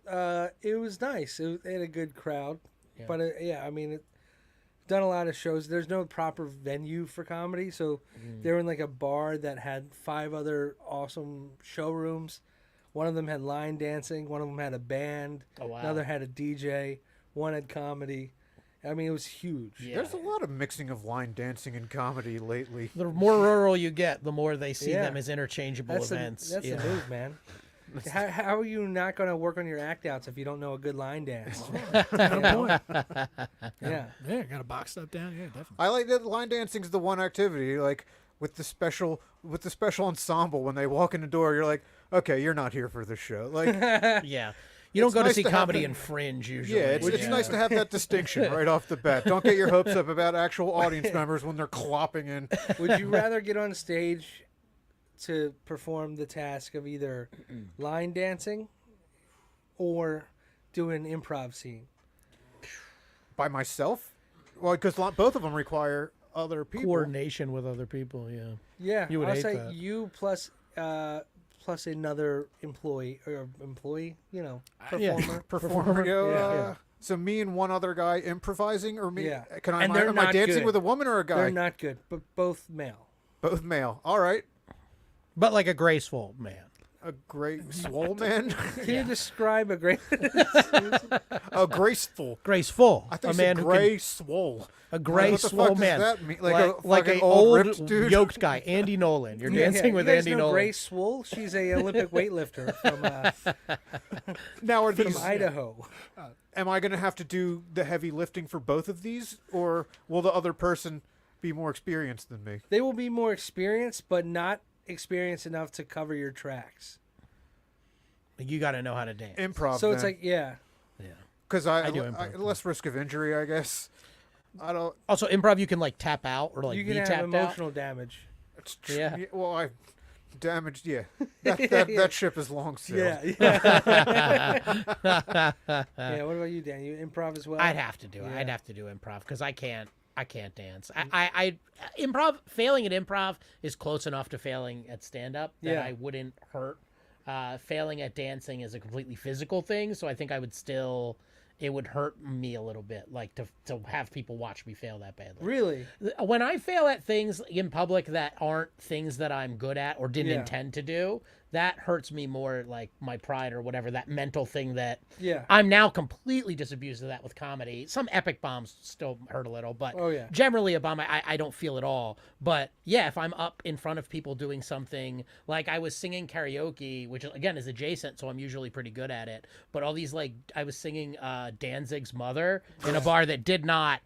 it was nice. It had a good crowd. Yeah. But yeah, I mean, done a lot of shows. There's no proper venue for comedy, so they were in like a bar that had 5 other awesome showrooms. One of them had line dancing. One of them had a band. Oh, wow. Another had a DJ. One had comedy. I mean, it was huge. Yeah. There's a lot of mixing of line dancing and comedy lately. The more rural you get, the more they see Yeah. them as interchangeable That's events. that's yeah. the move, man. How are you not going to work on your act outs if you don't know a good line dance? You know? Yeah. Yeah, got a box up down. Yeah, definitely. I like that line dancing's the one activity, like with the special ensemble. When they walk in the door, you're like, okay, you're not here for this show. Like, Yeah. You don't It's go to nice see to have comedy that- in Fringe usually. yeah, it's nice to have that distinction right off the bat. Don't get your hopes up about actual audience members when they're clopping in. Would you rather get on stage to perform the task of either line dancing or do an improv scene? By myself? Well, because both of them require other people. Coordination with other people, yeah. Yeah, You would I'll hate say that. you plus another employee, you know, Yeah. performer. Performer. Yeah. So me and one other guy improvising, or me? Yeah. Can I? And they're Am I not dancing good. with a woman or a guy? They're not good, but both male. Both male. All right. But like a graceful man. A great swole man. Can you describe a great? A graceful. Graceful. I think a man it's a who can, gray swole. a gray What the swole fuck man. does that mean? Like a like fucking a old ripped dude. yoked guy, Andy Nolan. You're dancing with you guys Andy know Nolan. Grace Swoll? She's a Olympic weightlifter Now are from these? Idaho. Am I going to have to do the heavy lifting for both of these, or will the other person be more experienced than me? They will be more experienced, but not experienced enough to cover your tracks. You got to know how to dance. Improv. So it's like, yeah. because I do improv. less risk of injury, I guess. I don't. Also, improv, you can like tap out or like You be can have tapped out. emotional damage. It's Yeah. Well, I damaged. Yeah. That ship is long sailed. Yeah. Yeah, what about you, Dan? You improv as well? I'd have to do it. Yeah. I'd have to do improv because I can't dance. I improv, failing at improv is close enough to failing at stand up that Yeah. I wouldn't hurt. Failing at dancing is a completely physical thing, so I think I would still. It would hurt me a little bit, like to have people watch me fail that badly. Really? When I fail at things in public that aren't things that I'm good at or didn't Yeah. intend to do, that hurts me more, like my pride or whatever, that mental thing that Yeah. I'm now completely disabused of that with comedy. Some epic bombs still hurt a little, but Oh, yeah. generally a bomb I don't feel at all. But yeah, if I'm up in front of people doing something, like I was singing karaoke, which again is adjacent, so I'm usually pretty good at it. But all these, like, I was singing Danzig's Mother in a bar that did not,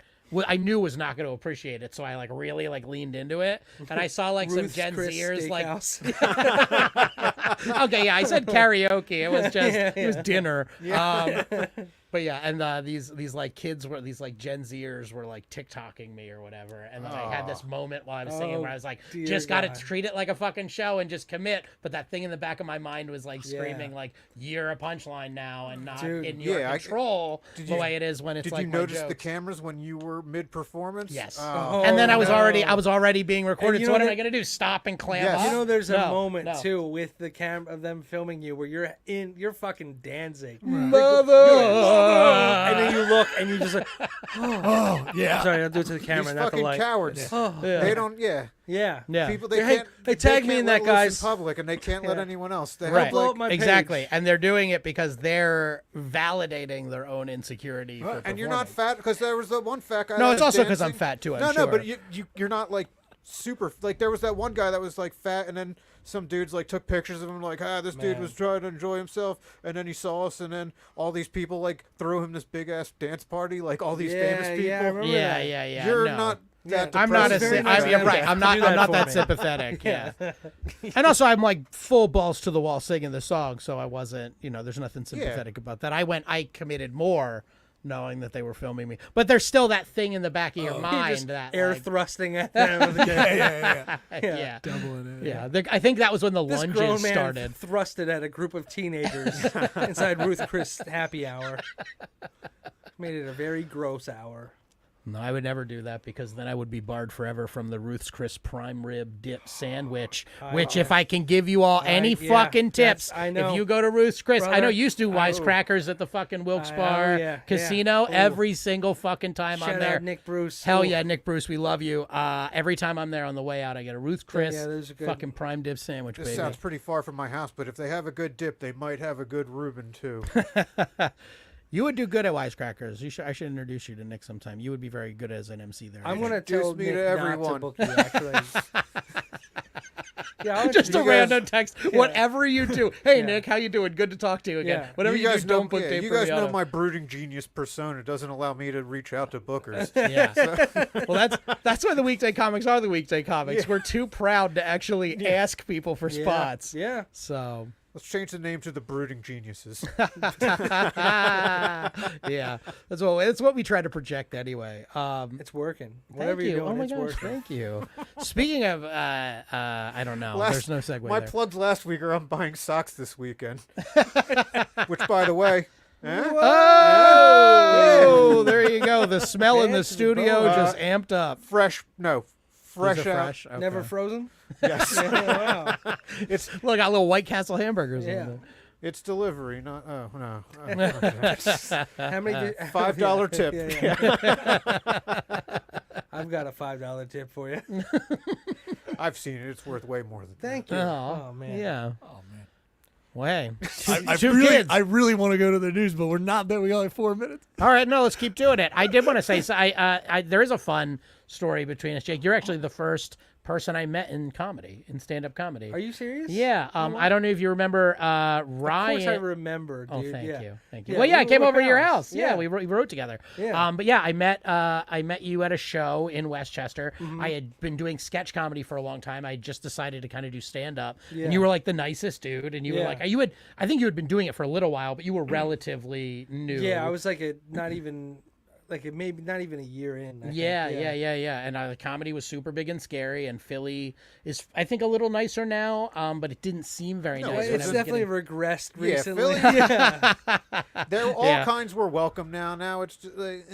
I knew was not going to appreciate it, so I like really like leaned into it, and I saw like Ruth's some Gen Chris Zers like, Steakhouse. okay, yeah, I said karaoke. It was just it was Yeah. dinner. But yeah, and these like kids were these like Gen Zers were like TikToking me or whatever, and then I had this moment while I was singing where I was like, dear just got to God. treat it like a fucking show and just commit. But that thing in the back of my mind was like Yeah. screaming like, you're a punchline now and not Dude. in your Yeah, control did the you- way it is when it's Did like you my notice the jokes. cameras when you were mid-performance? Yes. Oh. And then I was no. already being recorded. you So know what am that- I gonna do? Stop and clam Yes. up? You know, there's a No, moment no. too with the camera of them filming you where you're fucking Danzig, Mother. and then you look and you just like, Oh, yeah. sorry, I'll do it to the camera, These not the fucking light. cowards. Oh, They don't. Yeah. yeah. Yeah. People. They Hey, can't. hey, tag they me can't in let that, loose guys. in public, and they can't let Yeah. anyone else. They Right. have, blow like, up my page. Exactly, and they're doing it because they're validating their own insecurity. For and you're not performing. fat because there was that one fat guy. No, that it's was also because I'm dancing. fat too. I'm No, sure. but you're not like super. Like there was that one guy that was like fat, and then some dudes like took pictures of him, like, this dude Man. was trying to enjoy himself, and then he saw us, and then all these people like threw him this big ass dance party, like all these famous people. Yeah, I remember yeah, that. yeah, yeah. You're no. not I'm not depresses as me. right. I'm not. Do that I'm not for that me. sympathetic. Yeah. And also, I'm like full balls to the wall singing the song, so I wasn't. There's nothing sympathetic about that. I committed more, knowing that they were filming me. But there's still that thing in the back of your mind Just that air like, thrusting at them. yeah. Doubling it. Yeah, I think that was when the This grown lunges man started. thrusted at a group of teenagers inside Ruth Chris happy hour. Made it a very gross hour. No, I would never do that because then I would be barred forever from the Ruth's Chris prime rib dip sandwich. Which, if I can give you all any fucking tips, I know. if you go to Ruth's Chris, I know Brother, you used to do wisecrackers at the fucking Wilkes Bar Casino every single fucking time I'm Shout there. out Nick Bruce. Hell yeah, Nick Bruce, we love you. Every time I'm there on the way out, I get a Ruth's Chris those are good. fucking prime dip sandwich, This baby. sounds pretty far from my house, but if they have a good dip, they might have a good Reuben too. You would do good at wisecrackers. I should introduce you to Nick sometime. You would be very good as an MC there. I'm gonna Introduce tell me Nick to not everyone. to book you. Actually, yeah, Just a guys- random text. Whatever you do. Hey, Nick, how you doing? Good to talk to you again. Yeah. Whatever you, do, guys don't put tape you for guys me know on my brooding genius persona. It doesn't allow me to reach out to bookers. Yeah. Well, that's why the weekday comics are the weekday comics. We're too proud to actually ask people for spots. Yeah. So, Let's change the name to the brooding geniuses. yeah. That's what we try to project anyway. It's working. Thank Whatever you. you're doing, Oh my it's gosh, working. thank you. Speaking of, I don't know. There's no segue My there. plugs last week are I'm buying socks this weekend. Which, by the way, Oh, there you go. The smell in the Fancy studio boy. just amped up. fresh These out. are fresh. Okay. Never frozen. Yes, Wow. Look, got little White Castle hamburgers Yeah. on there. it's delivery. Not no. How many? $5 tip. Yeah. I've got a $5 tip for you. I've seen it. It's worth way more than that. Thank you. Oh, Oh man. Yeah. Oh man. Way. I Two really, kids. I really want to go to the news, but we're not there. We got like 4 minutes. All right, no, let's keep doing it. I did want to say, so there is a fun story between us, Jake. You're actually the first person I met in comedy, in stand-up comedy. Are you serious? Yeah. I don't know if you remember Of Ryan. course I remember, dude. Oh, thank yeah. you, thank you. Yeah, Well, yeah, we I came were over to your pals. house. Yeah, Yeah. we wrote together. Yeah. But yeah, I met you at a show in Westchester. Mm-hmm. I had been doing sketch comedy for a long time. I just decided to kind of do stand up, Yeah. and you were like the nicest dude. And you were Yeah. like, I think you had been doing it for a little while, but you were relatively new. Yeah, I was like maybe not even a year in. I think. Yeah. And the comedy was super big and scary, and Philly is, I think, a little nicer now, but it didn't seem very No, nice. Well, when I it's was definitely getting- regressed Yeah, recently. Philly- Yeah. All Yeah. kinds were welcome now. Now it's just like,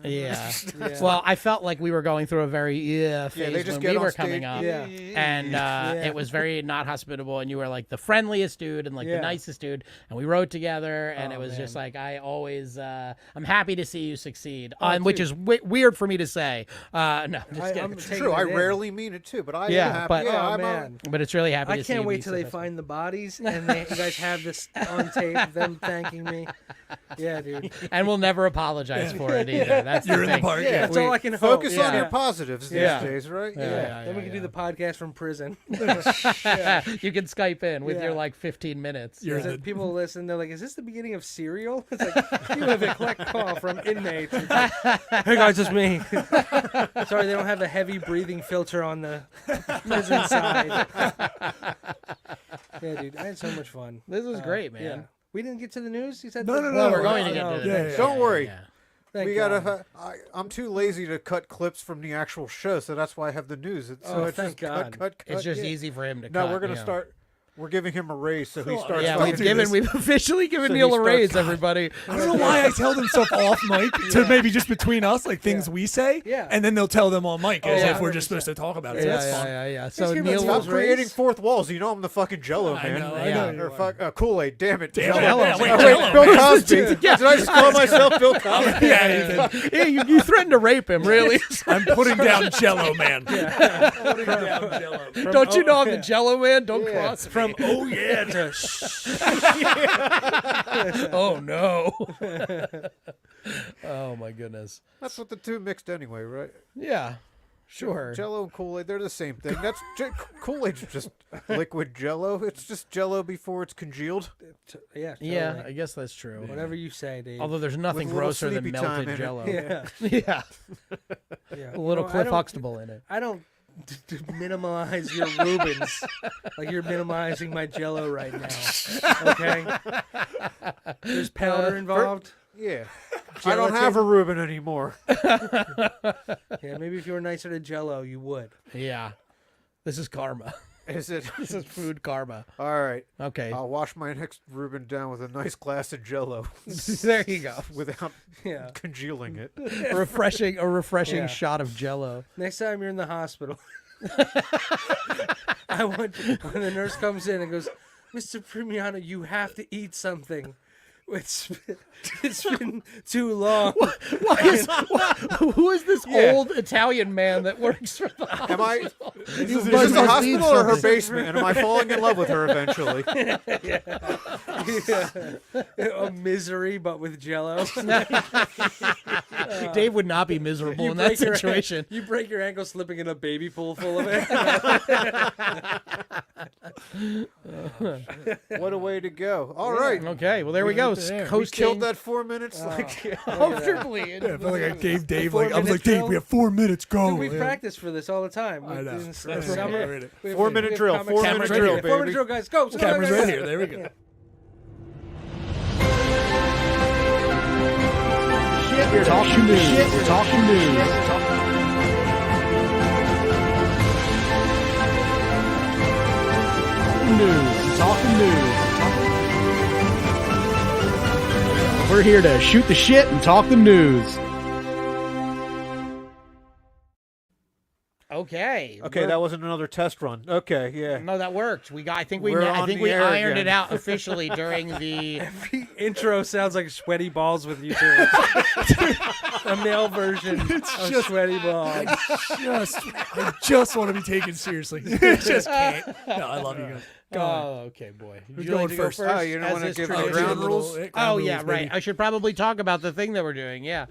Yeah. Yeah. Well, I felt like we were going through a very phase they just when get we on were stage. coming up. Yeah. And it was very not hospitable, and you were like the friendliest dude and like the Yeah. nicest dude, and we rode together, and Oh, it was just man. like I always I'm happy to see you succeed, Oh, which dude. is weird for me to say. No, just kidding. I'm It's taking true. I it in. rarely mean it too, but I Yeah, am happy. but- yeah, Oh I'm man. But it's really happy I to see can't you wait be till they successful. find the bodies and you guys have this on tape, them thanking me. Yeah, dude. And we'll never apologize for it either. That's You're the in the thing. park. Yeah, That's all I can hope. Focus on Yeah. your positives these Yeah. days, right? Yeah. Then we can do the podcast from prison. You can Skype in with Yeah. your like 15 minutes. You're Is in it- the, people listen, they're like, "Is this the beginning of Serial?" It's like you have a collect call from inmates. It's like, hey guys, it's me. Sorry, they don't have a heavy breathing filter on the prison side. Yeah, dude, I had so much fun. This was great, man. Yeah, we didn't get to the news. You said No, no, Well, no. we're going to get no, to yeah, this. yeah, Don't worry. Yeah. Thank We God. gotta. I'm too lazy to cut clips from the actual show, so that's why I have the news. So Oh, it's thank just God. cut. It's just yeah. easy for him to No, cut. we're gonna you know. start. We're giving him a raise, so he starts. Yeah, fucking- we've officially given So Neil he a raise, starts- everybody. I don't know why I tell them stuff off mic to maybe just between us, like things we say, Yeah. and then they'll tell them on mic as yeah. if we're just supposed to talk about it. So Yeah, that's fun. yeah. So give Neil, us Stop creating fourth walls. You know I'm the fucking Jello I man. know, I Yeah. know. Or you fuck Kool-Aid. Damn it, Damn it. Jello. Yeah, wait, Oh, Jello, Bill man. Cosby. Did I just call myself Bill Cosby? Yeah, yeah, you threatened to rape him, really? I'm putting down Jello, man. Putting down Jello. Don't you know I'm the Jello man? Don't cross me. From Oh yeah, to Oh no. Oh my goodness. That's what the two mixed anyway, right? Yeah. Sure. Jello and Kool-Aid, they're the same thing. That's Kool-Aid's just liquid Jello. It's just Jello before it's congealed. yeah, Yeah, totally. I guess that's true. Whatever you say, Dave. Although there's nothing With a little grosser than sleepy time melted in it. Jello. yeah. Yeah. Yeah. A little I Cliff don't- Huxtable in it. I don't minimize your Reubens like you're minimizing my Jello right now. Okay. There's powder involved. Yeah. I don't have a Reuben anymore. Yeah, maybe if you were nicer to Jello, you would. Yeah. This is karma. Is it? This is food karma. All right. Okay. I'll wash my next Reuben down with a nice glass of Jello There you go. without Yeah. congealing it. A refreshing Yeah. shot of Jello. Next time you're in the hospital, I want when the nurse comes in and goes, "Mr. Primiano, you have to eat something. It's been too long." Who is this Yeah. old Italian man that works for the hospital? Am I? Is this must the need hospital or her something. basement? And am I falling in love with her eventually? A misery, but with Jello. Dave would not be miserable in that break your- situation. You break your ankle slipping in a baby pool full of it. What a way to go! All right, Okay, well there we go. there. We we Coasting killed that 4 minutes. comfortably. I feel like I gave Dave, 4 like, I was minute like, Dave, drill? we have 4 minutes, go. Dude, we Yeah. practice for this all the time. I know. In the Right, summer. right, right. We have- 4 minute we have drill, comic 4 cameras minute right drill, here. 4 minute baby. drill, guys. Go. Camera's right here. There we go. We're talking news. We're talking news. Talking news. We're here to shoot the shit and talk the news. Okay. Okay, that wasn't another test run. Okay, yeah. No, that worked. I think We're on the air ironed again. it out officially during the. The intro sounds like sweaty balls with you two. A male version of just- sweaty balls. I just want to be taken seriously. Just can't. No, I love you guys. Go on. Oh, okay, boy. Would Who's you like going to go first? first? Oh, you don't as wanna is give the tradition? ground rules? Oh, yeah, right. I should probably talk about the thing that we're doing. Yeah.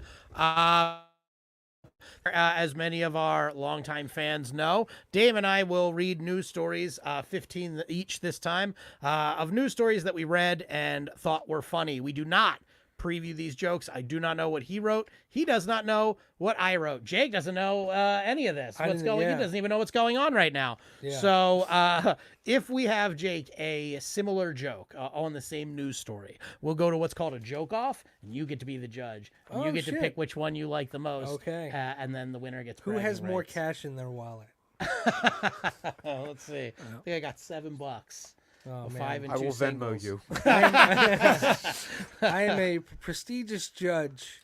As many of our longtime fans know, Dave and I will read news stories, 15 each this time, of news stories that we read and thought were funny. We do not preview these jokes. I do not know what he wrote. He does not know what I wrote. Jake doesn't know any of this. He doesn't even know what's going on right now. Yeah. So if we have Jake a similar joke on the same news story, we'll go to what's called a joke off, and you get to be the judge. And Oh, you get to shit. pick which one you like the most. Okay. And then the winner gets Who bragging has more rights. cash in their wallet? Let's see. I think I got $7. Oh, A man. 5 and I 2 will Venmo singles. you. I am a prestigious judge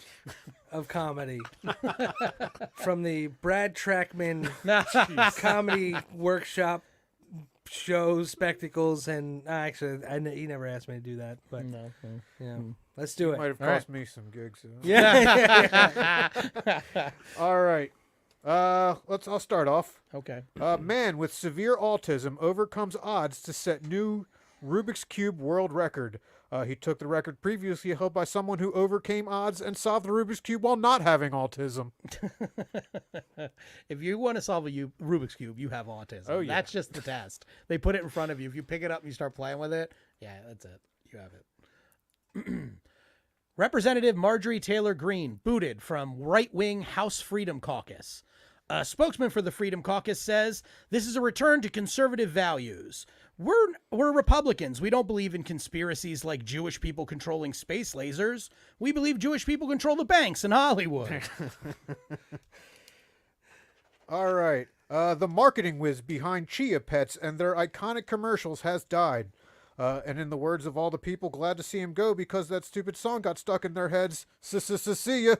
of comedy from the Brad Trackman Comedy Workshop shows, spectacles, and actually, he never asked me to do that, but No. yeah, let's do it. Might have All right. cost me some gigs. Yeah. All right. I'll start off. Okay. Man with severe autism overcomes odds to set new Rubik's Cube world record. He took the record previously held by someone who overcame odds and solved the Rubik's Cube while not having autism. If you want to solve a Rubik's Cube, you have autism. Oh, yeah. That's just the test. They put it in front of you. If you pick it up and you start playing with it, yeah, that's it. You have it. Representative Marjorie Taylor Greene booted from right-wing House Freedom Caucus. A spokesman for the Freedom Caucus says this is a return to conservative values. We're Republicans. We don't believe in conspiracies like Jewish people controlling space lasers. We believe Jewish people control the banks in Hollywood. All right. The marketing whiz behind Chia Pets and their iconic commercials has died. And in the words of all the people glad to see him go because that stupid song got stuck in their heads, see ya.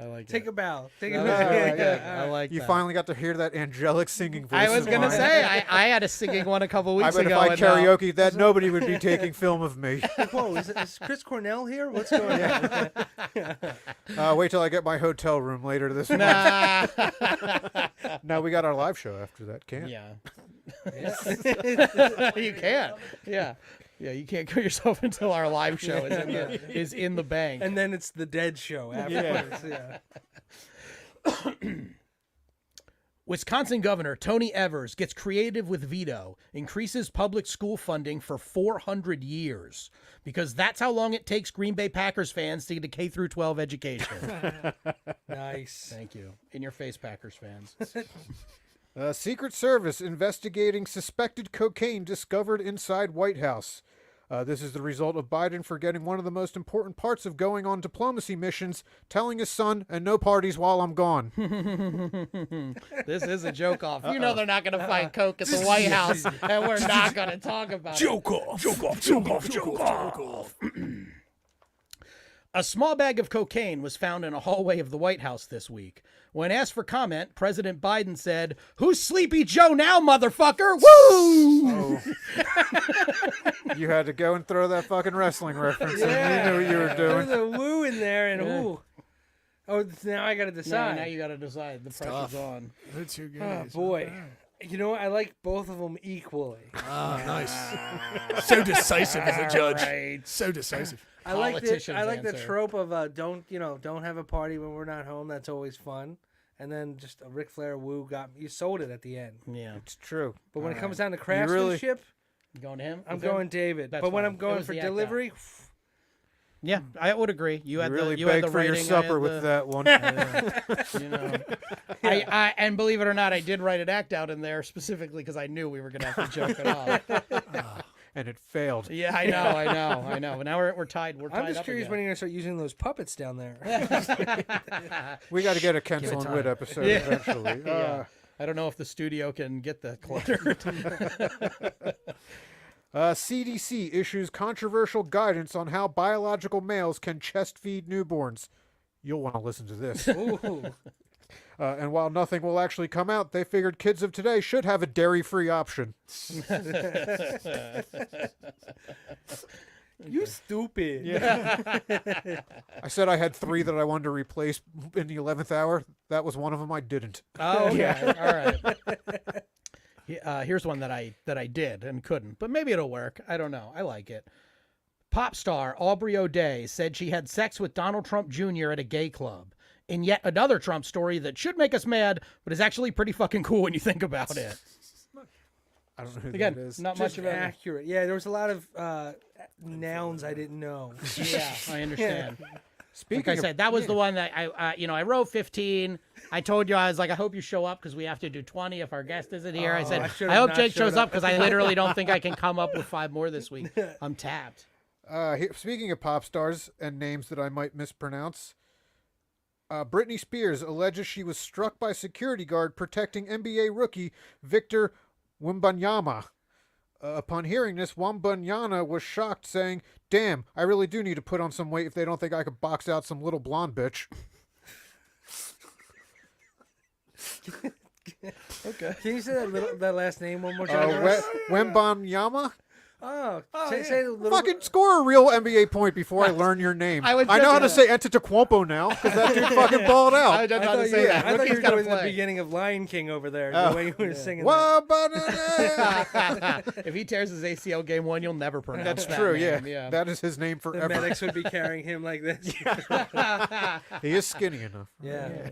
I like Take it. a bow. Take a I bow. like it. Yeah. I like You that. finally got to hear that angelic singing voice. I was of going to mine. say, I had a singing one a couple I weeks bet ago. if I and, karaoke that, nobody would be taking film of me. Whoa, is Chris Cornell here? What's going on? Wait till I get my hotel room later this month. Nah. Now we got our live show after that, can't? Yeah. You can't. Yeah. Yeah, you can't kill yourself until our live show is in the bank. And then it's the Dead Show afterwards. Yeah. Wisconsin Governor Tony Evers gets creative with veto, increases public school funding for 400 years, because that's how long it takes Green Bay Packers fans to get a K through 12 education. Nice. Thank you. In your face, Packers fans. Secret Service investigating suspected cocaine discovered inside White House. This is the result of Biden forgetting one of the most important parts of going on diplomacy missions, telling his son, and no parties while I'm gone. This is a joke off. You know they're not going to find coke at the White House, and we're not going to talk about it. Joke off. Joke off. Joke off. Joke off. A small bag of cocaine was found in a hallway of the White House this week. When asked for comment, President Biden said, "Who's Sleepy Joe now, motherfucker? Woo!" Oh. You had to go and throw that fucking wrestling reference. Yeah. You knew what you were doing. There's a woo in there and Yeah. ooh. Oh, now I got to Now decide. you got to decide. The pressure's tough. on. They're too good. Oh, It's not boy. bad. You know what? I like both of them equally. Ah, nice. So decisive as a judge. Right. So decisive. I like the Politician's the answer. trope of don't have a party when we're not home. That's always fun. And then just a Ric Flair woo you sold it at the end. Yeah. It's true. But when it comes down to really- craftsmanship, You going to him? I'm With him? going David. That's But when fine. I'm It going was for the act out. delivery, Yeah, I would agree. You had really the you had begged the for your writing, supper I had with that one. You know, I and believe it or not, I did write an act out in there specifically because I knew we were going to have to joke it off. And it failed. Yeah, I know. But now we're tied. We're tied I'm just up curious again. when you're going to start using those puppets down there. We got to get a Kensel and Wit episode eventually. Yeah. I don't know if the studio can get that cluttered. CDC issues controversial guidance on how biological males can chest feed newborns. You'll want to listen to this. Ooh. And while nothing will actually come out, they figured kids of today should have a dairy-free option. You stupid. I said I had 3 that I wanted to replace in the 11th hour. That was one of them I didn't. Oh, okay. All right. Here's one that I did and couldn't, but maybe it'll work. I don't know. I like it. Pop star Aubrey O'Day said she had sex with Donald Trump Jr. at a gay club. In yet another Trump story that should make us mad, but is actually pretty fucking cool when you think about it. I don't know who Again, that is. not Just much of a accurate. Yeah, there was a lot of nouns I didn't know. Yeah, I understand. Speaking Like I of, said, that was the one that I wrote 15. I told you, I was like, I hope you show up because we have to do 20 if our guest isn't here. I said, I should've I hope not Jake showed shows up up. because I literally don't think I can come up with 5 more this week. I'm tapped. speaking of pop stars and names that I might mispronounce, Britney Spears alleges she was struck by security guard protecting NBA rookie Victor Wembanyama. Upon hearing this, Wembanyama was shocked, saying, "Damn, I really do need to put on some weight if they don't think I could box out some little blonde bitch." Okay. Can you say that last name one more time? Wembanyama? Say a little Fucking score a real NBA point before I learn your name. I I, was know just- how to say Antetokounmpo now because that dude fucking balled I out. just I had to thought, say that. I thought you were Rookie's gotta doing the play. beginning of Lion King over there, the way you were singing that. Wembanyama. If he tears his ACL game 1, you'll never pronounce That's that true, name. yeah. That is his name The forever. medics would be carrying him like this. He is skinny enough. Yeah.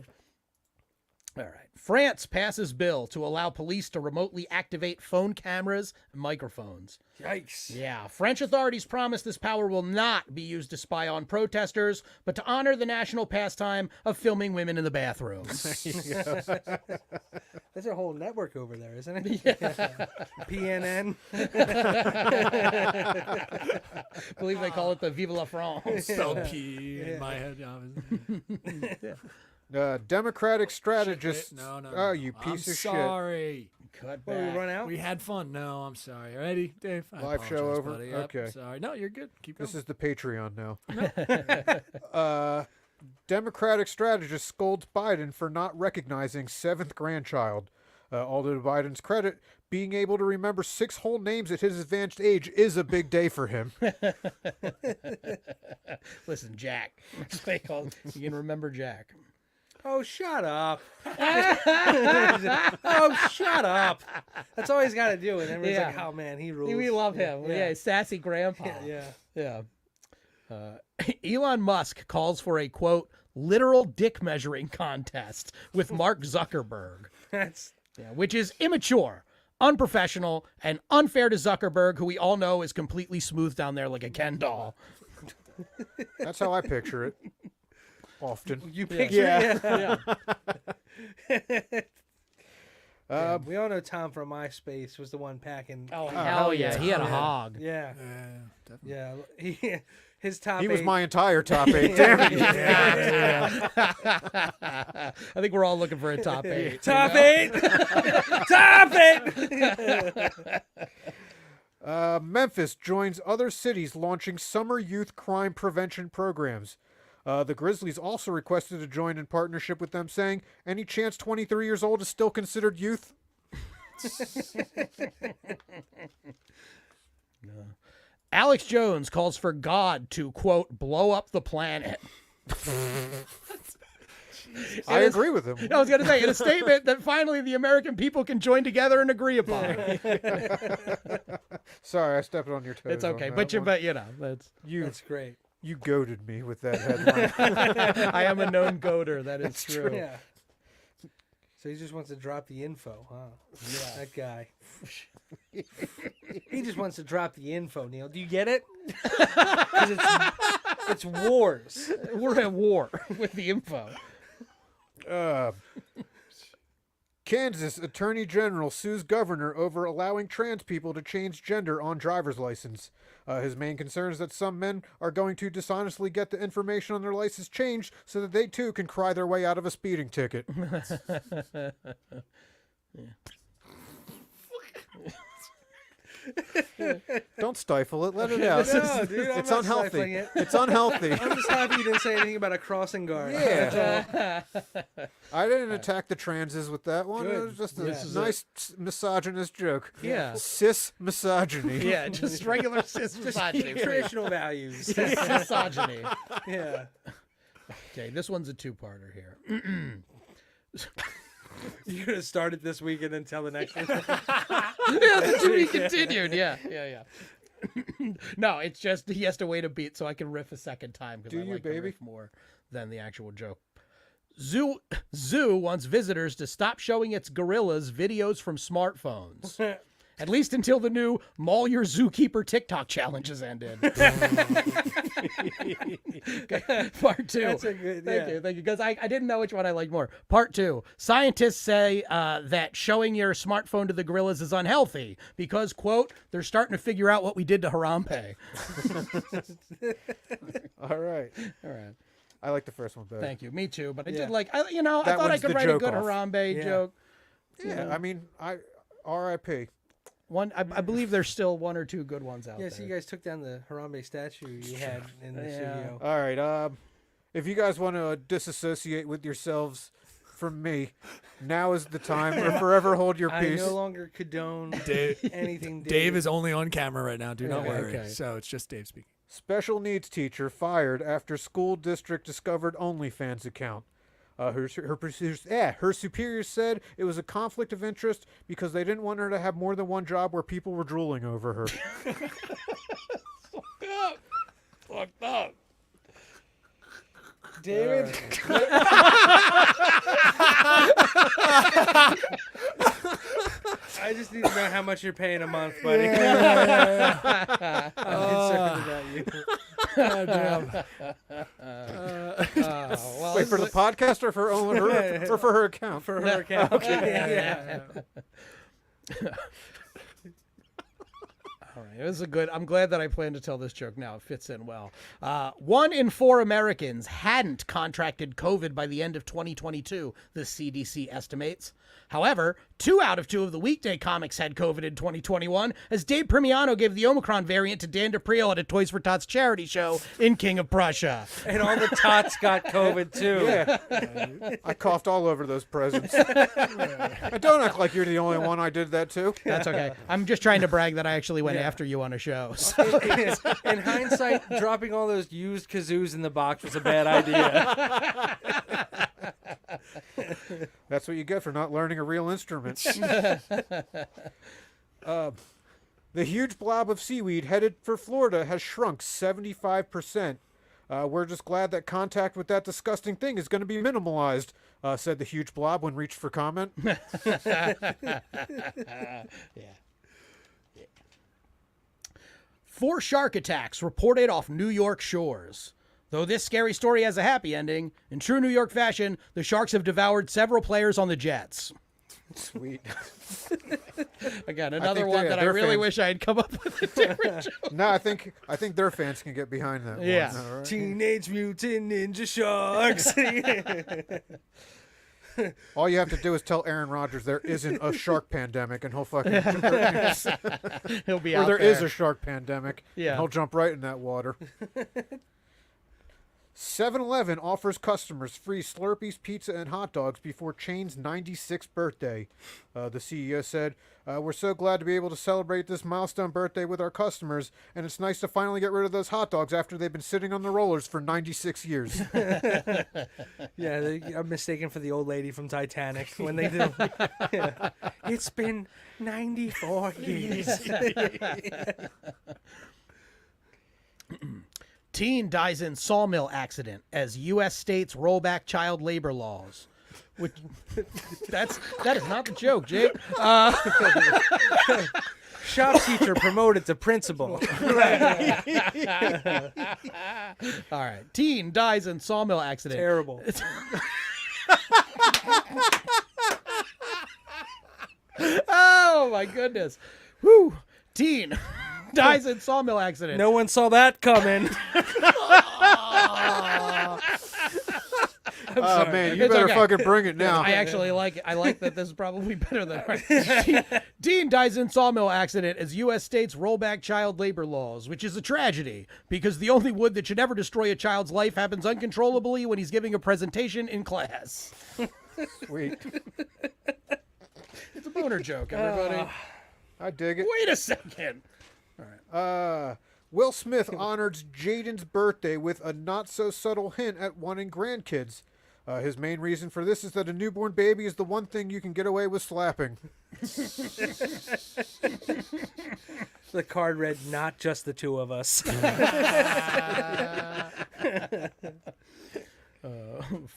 All right. France passes bill to allow police to remotely activate phone cameras and microphones. Yikes. Yeah, French authorities promise this power will not be used to spy on protesters, but to honor the national pastime of filming women in the bathrooms. There's a whole network over there, isn't it? PNN. I believe they call it the Vive la France. Spelled P in my head. Democratic strategist. No. Oh, you I'm piece of sorry. Cut What, we back. run out? We had fun. No, I'm sorry. Ready, Dave? I Live show apologize, over? buddy. Yep, Okay. Sorry. No, you're good. Keep shit. going. This is the Patreon now. Democratic strategist scolds Biden for not recognizing 7th grandchild. Although to Biden's credit, being able to remember 6 whole names at his advanced age is a big day for him. Listen, Jack. That's what they call him. You can remember Jack. Oh, shut up. Oh, shut up. That's all he's got to do. And everyone's like, Yeah. oh, man, he rules. We love him. Yeah, sassy grandpa. Yeah. Yeah. Elon Musk calls for a, quote, literal dick measuring contest with Mark Zuckerberg. That's Which is immature, unprofessional, and unfair to Zuckerberg, who we all know is completely smooth down there like a Ken doll. That's how I picture it. Often. you picture. Yeah. Yeah. We all know Tom from MySpace was the one packing. Oh, hell yeah. He had a Yeah. hog. Yeah. Definitely. Yeah. His top. He was 8 my entire top 8. Damn it. I think we're all looking for a top 8. Top 8. Top 8. Memphis joins other cities launching summer youth crime prevention programs. The Grizzlies also requested to join in partnership with them, saying, any chance 23 years old is still considered youth? Alex Jones calls for God to, quote, blow up the planet. I agree with him. I was going to say, in a statement that finally the American people can join together and agree upon. Sorry, I stepped on your toes. It's okay, on but that one. you know, that's That's great. You goaded me with that headline. I am a known goater. That is true. Yeah. So he just wants to drop the info, huh? Yeah. That guy. He just wants to drop the info, Neil. Do you get it? 'Cause it's wars. We're at war with the info. Kansas Attorney General sues governor over allowing trans people to change gender on driver's license. His main concern is that some men are going to dishonestly get the information on their license changed so that they too can cry their way out of a speeding ticket. Don't stifle it. Let it out. No, dude, I'm It's not unhealthy. stifling it. It's unhealthy. I'm just happy you didn't say anything about a crossing guard. Yeah. I didn't attack the transes with that one. It Good. was just a This is nice misogynist joke. Yeah. Cis misogyny. Yeah, just regular cis misogyny. Traditional values. Misogyny. Yeah. Okay, this one's a two-parter here. You're going to start it this week and then tell the next one. Yeah, to be continued. Yeah. No, it's just he has to wait a beat so I can riff a second time because Do I you, like to baby? riff more than the actual joke. Zoo wants visitors to stop showing its gorillas videos from smartphones. At least until the new Maul Your Zookeeper TikTok challenge has ended. Okay, part 2. That's a good, Thank you. Because I didn't know which one I liked more. Part 2. Scientists say that showing your smartphone to the gorillas is unhealthy because, quote, they're starting to figure out what we did to Harambe. All right. All right. I like the first one better. Thank you. Me too. But I Yeah. did like, I That thought I one's could the write a joke good off. Harambe Yeah. joke. Yeah, I mean, R.I.P. I believe there's still one or two good ones out Yeah, there. so you guys took down the Harambe statue you had in the Yeah. studio. All right. If you guys want to disassociate with yourselves from me, now is the time, or forever hold your I peace. no longer condone Dave, anything. Dave is only on camera right now. Do not Okay, worry. okay. So it's just Dave speaking. Special needs teacher fired after school district discovered OnlyFans account. Her superiors said it was a conflict of interest because they didn't want her to have more than one job where people were drooling over her. Fucked up. David. I just need to know how much you're paying a month, buddy. I'm concerned about you. God damn. Well, Wait, for the podcast or for only her, or for her account? For her account. Yeah. all right, this is a good. I'm glad that I plan to tell this joke now. It fits in well. 1 in 4 Americans hadn't contracted COVID by the end of 2022, the CDC estimates. However, 2 out of 2 of the Weekday comics had COVID in 2021, as Dave Primiano gave the Omicron variant to Dan DePriel at a Toys for Tots charity show in King of Prussia. And all the tots got COVID too. Yeah. I coughed all over those presents. And don't act like you're the only one I did that to. That's okay. I'm just trying to brag that I actually went after you on a show. So. In hindsight, dropping all those used kazoos in the box was a bad idea. That's what you get for not learning a real instrument. The huge blob of seaweed headed for Florida has shrunk 75%. We're just glad that contact with that disgusting thing is going to be minimalized, said the huge blob when reached for comment. Yeah. 4 shark attacks reported off New York shores. Though this scary story has a happy ending, in true New York fashion, the sharks have devoured several players on the Jets. Sweet. Again, another think one they- that I their really fans- wish I had come up with a different joke. No, I think their fans can get behind that Yeah. one. All right? Teenage Mutant Ninja Sharks. All you have to do is tell Aaron Rodgers there isn't a shark pandemic, and he'll fucking He'll be or out there there. is a shark pandemic. Yeah. And he'll jump right in that water. 7-Eleven offers customers free Slurpees, pizza, and hot dogs before chain's 96th birthday. The CEO said, "We're so glad to be able to celebrate this milestone birthday with our customers, and it's nice to finally get rid of those hot dogs after they've been sitting on the rollers for 96 years." Yeah, I'm mistaken for the old lady from Titanic when they do. Yeah. It's been 94 years. Teen dies in sawmill accident as U.S. states roll back child labor laws. Which that is not the joke, Jake. Shop teacher promoted to principal. All right. Teen dies in sawmill accident. Terrible. Oh my goodness. Whew. Teen dies in sawmill accident. No one saw that coming. Oh, man, you It's better okay. fucking bring it now. I actually like it. I like that this is probably better than Teen dies in sawmill accident as U.S. states roll back child labor laws, which is a tragedy because the only wood that should ever destroy a child's life happens uncontrollably when he's giving a presentation in class. Sweet. It's a boner joke, everybody. I dig it. Wait a second. Will Smith honored Jaden's birthday with a not-so-subtle hint at wanting grandkids. His main reason for this is that a newborn baby is the one thing you can get away with slapping. The card read, "Not just the two of us."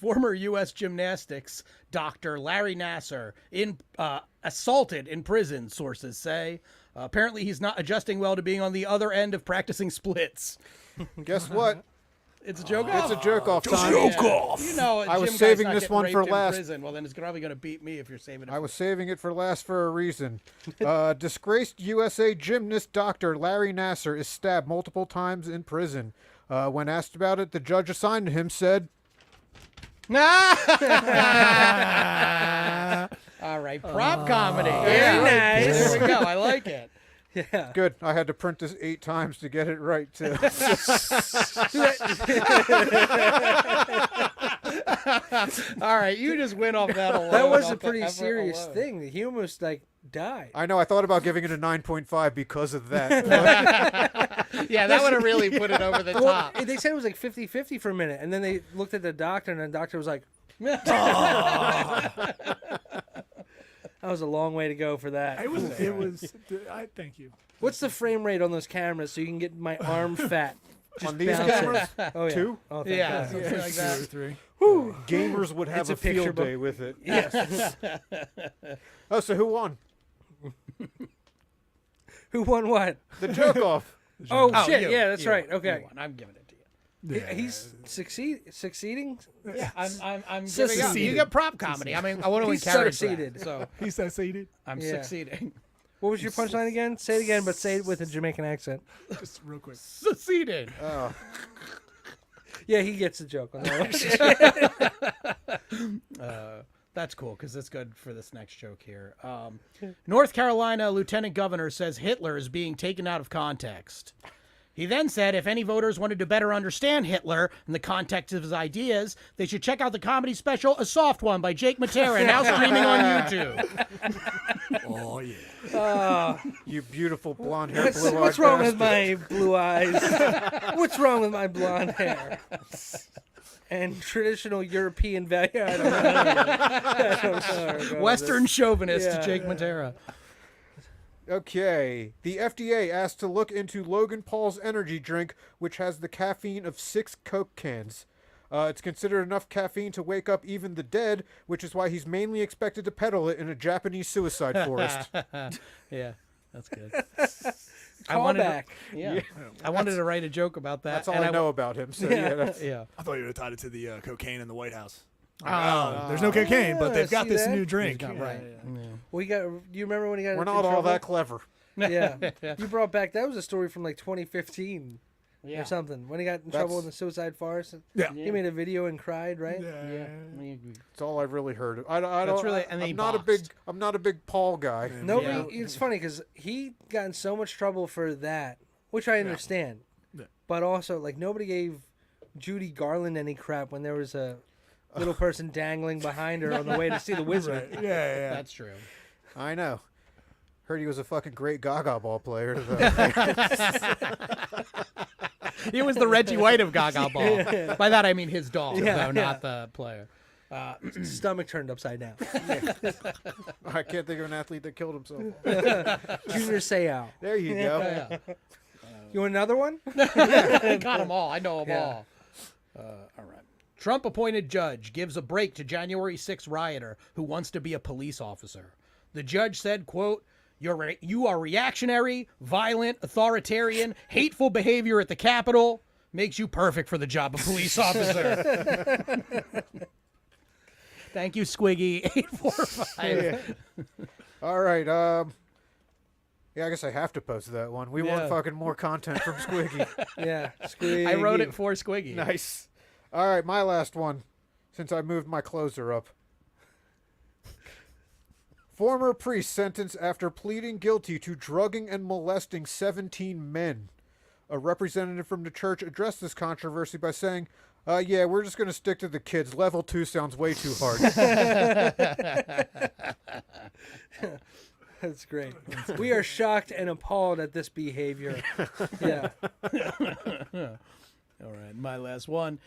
Former U.S. gymnastics doctor Larry Nassar assaulted in prison, sources say. Apparently, he's not adjusting well to being on the other end of practicing splits. Guess what? It's a joke. It's a joke-off time. off. You know, I was gym guy's saving not this getting one for raped in last. Prison. Well, then it's probably going to beat me if you're saving it. I was saving it for last for a reason. Disgraced USA gymnast doctor Larry Nassar is stabbed multiple times in prison. When asked about it, the judge assigned to him said, All right, prop comedy. Very nice. There we go. I like it. Yeah. "Good, I had to print this 8 times to get it right, too." All right, you just went off that alone. That was off a the pretty effort serious alone. thing. He almost died. I know, I thought about giving it a 9.5 because of that. Yeah, that would have really put it over the top. They said it was like 50-50 for a minute, and then they looked at the doctor, and the doctor was like, "That was a long way to go for that." It was. I thank you. What's the frame rate on those cameras so you can get my arm fat? On these bouncing. cameras, Oh yeah. 2? Oh, thank Yeah, God. something like 2 or that. 3. Gamers would have It's a a picture field book. day with it. Yes. Oh, so who won? Who won what? The joke-off. Oh, Oh, shit! you. Yeah, that's You right. won. Okay. You won. I'm giving it to you. Yeah, he's succeeding. Yeah, I'm Succeeded. giving you. You get prop comedy. I mean, I want to He's encourage succeeded. that. So He succeeded. I'm Yeah. succeeding. What was your punchline again? Say it again, but say it with a Jamaican accent. Just real quick. Succeeded. Oh, Yeah, he gets the joke on that one. That's cool because it's good for this next joke here. North Carolina Lieutenant Governor says Hitler is being taken out of context. He then said if any voters wanted to better understand Hitler and the context of his ideas, they should check out the comedy special A Soft One by Jake Mattera, now streaming on YouTube. Oh yeah. you beautiful blonde-haired, blue-eyed What's wrong with bastard. my blue eyes? What's wrong with my blonde hair? And traditional European value. I don't know. I don't know. Western chauvinist Yeah. Jake Mattera. Okay. The FDA asked to look into Logan Paul's energy drink, which has the caffeine of 6 Coke cans. It's considered enough caffeine to wake up even the dead, which is why he's mainly expected to peddle it in a Japanese suicide forest. Yeah, that's good. Callback. Yeah. I wanted to write a joke about that. That's all and I know about him. So yeah, that's, Yeah. I thought you would have tied it to the cocaine in the White House. Oh, There's no cocaine, but they've got see this that? new drink. right. We got. Do you remember when he got? we're in not all trouble? that clever. Yeah. You brought back. That was a story from like 2015 Yeah. or something. When he got in trouble in the suicide forest. Yeah. He made a video and cried, right? Yeah. That's all I've really heard. I That's don't. really- and then he I'm not a big Paul guy. Nobody. Yeah. It's funny because he got in so much trouble for that, which I understand. Yeah. But also, like, nobody gave Judy Garland any crap when there was a little person dangling behind her on the way to see the wizard. Yeah. That's true. I know. Heard he was a fucking great gaga ball player. Though. He was the Reggie White of Gaga Ball. By that I mean his dog, Yeah, though, not the player. Stomach turned upside down. I can't think of an athlete that killed himself. Junior Seau. There you go. Yeah. You want another one? I got them all. I know them Yeah. all. All right. Trump-appointed judge gives a break to January 6th rioter who wants to be a police officer. The judge said, quote, you are reactionary, violent, authoritarian, hateful behavior at the Capitol makes you perfect for the job of police officer. Thank you, Squiggy. 845. All right. Yeah, I guess I have to post that one. We want fucking more content from Squiggy. Yeah. Squeaky. I wrote it for Squiggy. Nice. All right, my last one, since I moved my closer up. Former priest sentenced after pleading guilty to drugging and molesting 17 men. A representative from the church addressed this controversy by saying, yeah, we're just going to stick to the kids. Level 2 sounds way too hard. That's great. We are shocked and appalled at this behavior. Yeah. All right, my last one.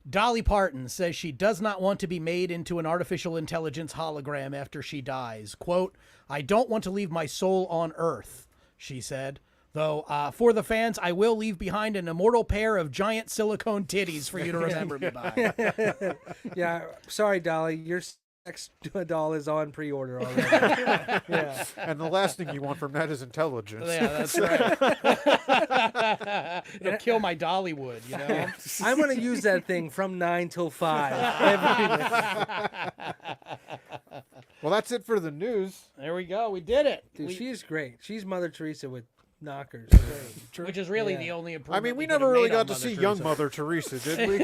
Dolly Parton says she does not want to be made into an artificial intelligence hologram after she dies. Quote, I don't want to leave my soul on Earth, she said. Though, for the fans, I will leave behind an immortal pair of giant silicone titties for you to remember me by. Yeah. Sorry, Dolly. Your sex doll is on pre-order already. Yeah. And the last thing you want from that is intelligence. Yeah, that's right. It'll kill my Dollywood, you know? I'm going to use that thing from 9 till 5 every day. Well, that's it for the news. There we go. We did it. Dude, she's great. She's Mother Teresa with knockers. Which is really Yeah. the only I improvement. mean, we could have never really made on got to Mother see Teresa. young Mother Teresa, did we?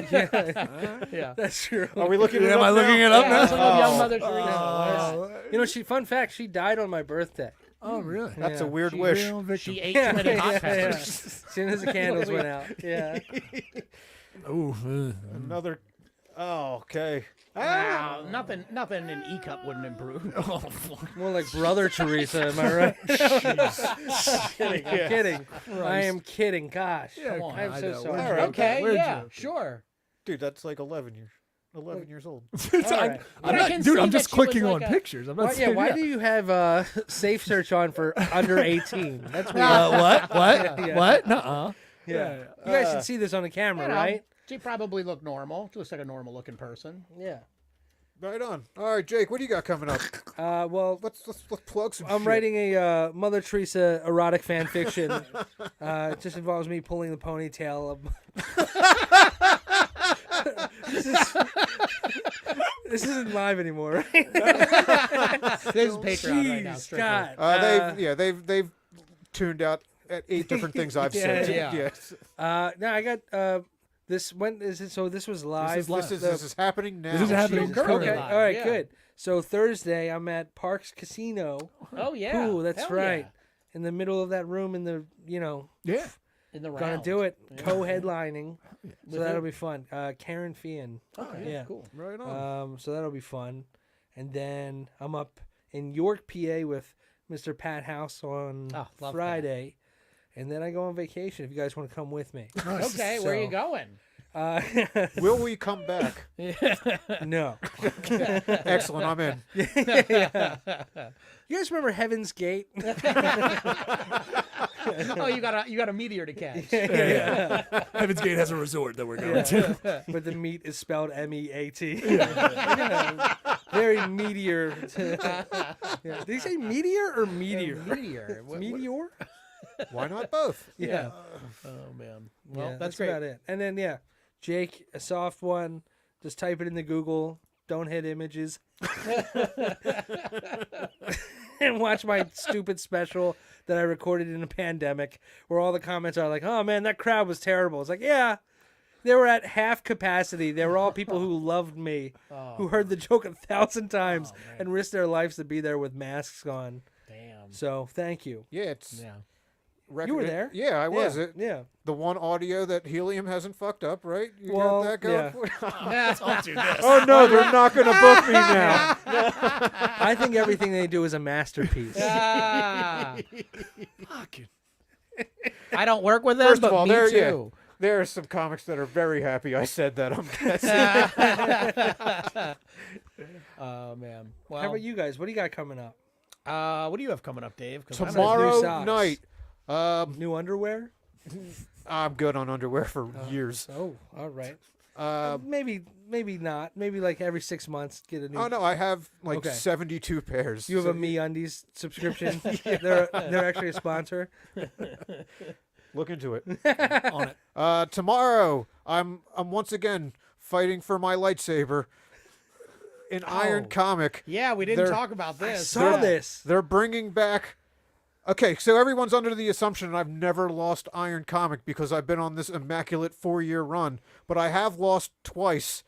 Yeah. That's true. Are we looking it up Am I now? looking it up Yeah, now? some of young Mother Teresa. You know, fun fact, she died on my birthday. Oh, really? That's a Yeah. weird She wish. Real victim. She ate too many hot peppers. As soon as the candles went out. Yeah. Ooh, Another. Oh, okay. Wow, nothing an E-cup wouldn't improve. More like Brother Teresa, am I right? Kidding. I'm kidding. I am kidding. Gosh. Come on. I'm I so know. sorry. We're Okay, We're yeah, joking. sure. Dude, that's like 11 years old. All right. But I not, can dude, see I'm that just she was clicking like on a- pictures. I'm not Why, saying, why do you have safe search on for under 18? That's weird. what? Yeah. What? Nuh-uh. Yeah. You guys should see this on the camera, You know, right? She probably looked normal. She looks like a normal looking person. Yeah. Right on. All right, Jake, what do you got coming up? Well, Let's plug some I'm shit. writing a Mother Teresa erotic fan fiction. It just involves me pulling the ponytail of. This isn't live anymore, right? This is Patreon right now. Jeez, strictly. God. They've tuned out at 8 different things I've said. Yeah. Yes. Now I got this. When is it? So this was live. This is happening now. This is happening She's currently Okay. live, All right. yeah. Good. So Thursday I'm at Parks Casino. Oh yeah. Ooh, that's Hell right. yeah. In the middle of that room, in the Yeah. In the round. gonna do it. Yeah. Co-headlining. So With that'll who? be fun. Karen Fian. Oh yeah. Yeah. Cool. Right on. So that'll be fun. And then I'm up in York, PA with Mr. Pat House on Oh, love Friday. And then I go on vacation if you guys want to come with me. Okay, where are you So, going? Will we come back? No. Excellent. I'm in. Yeah. You guys remember Heaven's Gate? Oh, you got a meteor to catch. Yeah. Heaven's Gate has a resort that we're going to. But the meat is spelled MEAT. Yeah. Very meteor. Yeah. Did he say meteor or meteor? Meteor. Meteor? Why not both? Yeah. Oh man. Well, Yeah, that's great. about it. And then Jake, a soft one. Just type it into Google. Don't hit images. And watch my stupid special that I recorded in a pandemic, where all the comments are like, "Oh man, that crowd was terrible." It's like, yeah, they were at half capacity. They were all people who loved me, who heard the joke 1,000 times and risked their lives to be there with masks on. Damn. So thank you. Yeah, it's. Yeah. You were there. Yeah, I was. Yeah. The one audio that Helium hasn't fucked up, right? You Well, got that going? yeah. Don't do this. Oh no, they're not going to book me now. I think everything they do is a masterpiece. Ah, Fucking. I don't work with them, First but of all, me there, too. there are some comics that are very happy I said that. I'm guessing. Oh man. Well, How about you guys? What do you got coming up? what do you have coming up, Dave? 'Cause I'm not- Tomorrow socks. night. New underwear? I'm good on underwear for years. Oh, all right. Uh, Maybe not. Maybe like every 6 months get a new. oh no, I have like Okay. 72 pairs. You have So- a MeUndies subscription. They're actually a sponsor. Look into it. On it. Tomorrow, I'm once again fighting for my lightsaber. In Iron Comic, Yeah, we didn't They're- talk about I this. saw this. they're bringing back. Okay, so everyone's under the assumption I've never lost Iron Comic because I've been on this immaculate 4-year run, but I have lost twice.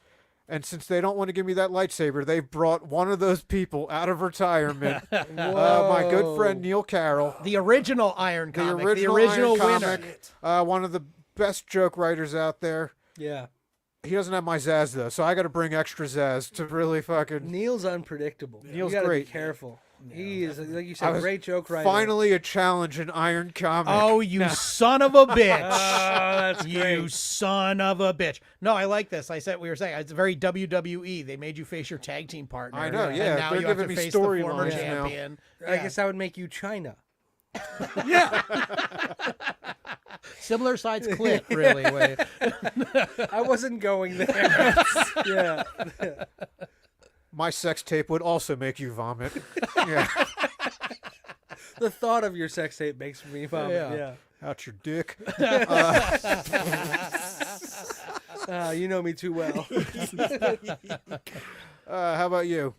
And since they don't want to give me that lightsaber, they've brought one of those people out of retirement. My good friend Neil Carroll, The original Iron Comic. The original original Iron winner. comic, one of the best joke writers out there. Yeah. He doesn't have my Zaz though, so I got to bring extra Zaz to really fucking. Neil's unpredictable. Neil's you gotta great. Be careful. He is, like you I said, was great joke writer. Finally, a challenge in Iron Comic. Oh, you son of a bitch! that's You great. son of a bitch! No, I like this. We were saying it's very WWE. They made you face your tag team partner. I know, and yeah, now they're you have giving to me face the former storylines now. champion. I guess that would make you China. Similar size clit, really. Wait. I wasn't going there. Yeah. My sex tape would also make you vomit. Yeah, The thought of your sex tape makes me vomit. Yeah. out your dick. You know me too well. How about you?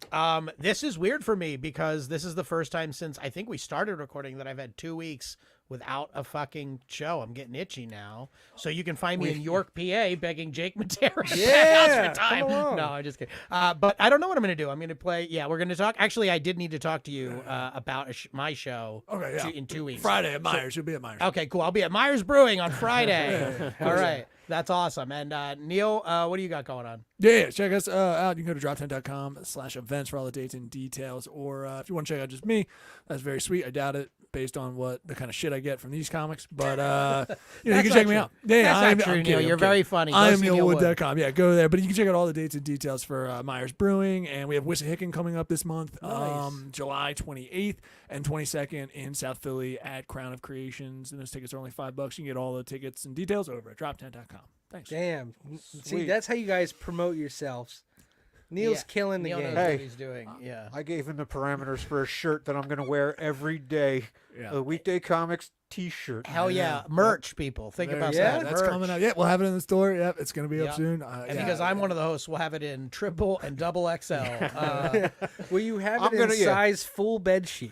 This is weird for me because this is the first time since I think we started recording that I've had 2 weeks without a fucking show. I'm getting itchy now. So you can find me in York, PA, begging Jake Mattera to Yeah, for time. come along. No, I'm just kidding. But I don't know what I'm going to do. I'm going to play. Yeah, we're going to talk. Actually, I did need to talk to you about my show. Okay, yeah. In 2 weeks. Friday at Myers. You'll be at Myers. Okay, cool. I'll be at Myers Brewing on Friday. All right. That's awesome. And Neil, what do you got going on? Yeah, check us out. You can go to droptent.com/events for all the dates and details. Or if you want to check out just me, that's very sweet. I doubt it based on what the kind of shit I get from these comics. But you can check me out. Yeah, That's I'm not true, I'm Neil. kidding, You're I'm very kidding. funny. Go I'm see Neil Wood. neilwood.com. Yeah, go there. But you can check out all the dates and details for Myers Brewing. And we have Wissahickon coming up this month, July 28th and 22nd in South Philly at Crown of Creations. And those tickets are only $5. You can get all the tickets and details over at droptent.com. Thanks. Damn. See, Sweet. that's how you guys promote yourselves. Neil's Yeah. killing the Neil game. knows Hey. what he's doing. Yeah. I gave him the parameters for a shirt that I'm going to wear every day. Yeah. A Weekday Comics T-shirt. Hell yeah. Merch, people. Think about Yeah, that. That's Merch. coming out. Yeah, we'll have it in the store. Yep, it's going to be up Yep. soon. And because I'm one of the hosts, we'll have it in triple and double XL. Will you have I'm it in gonna- yeah. size full bed sheet?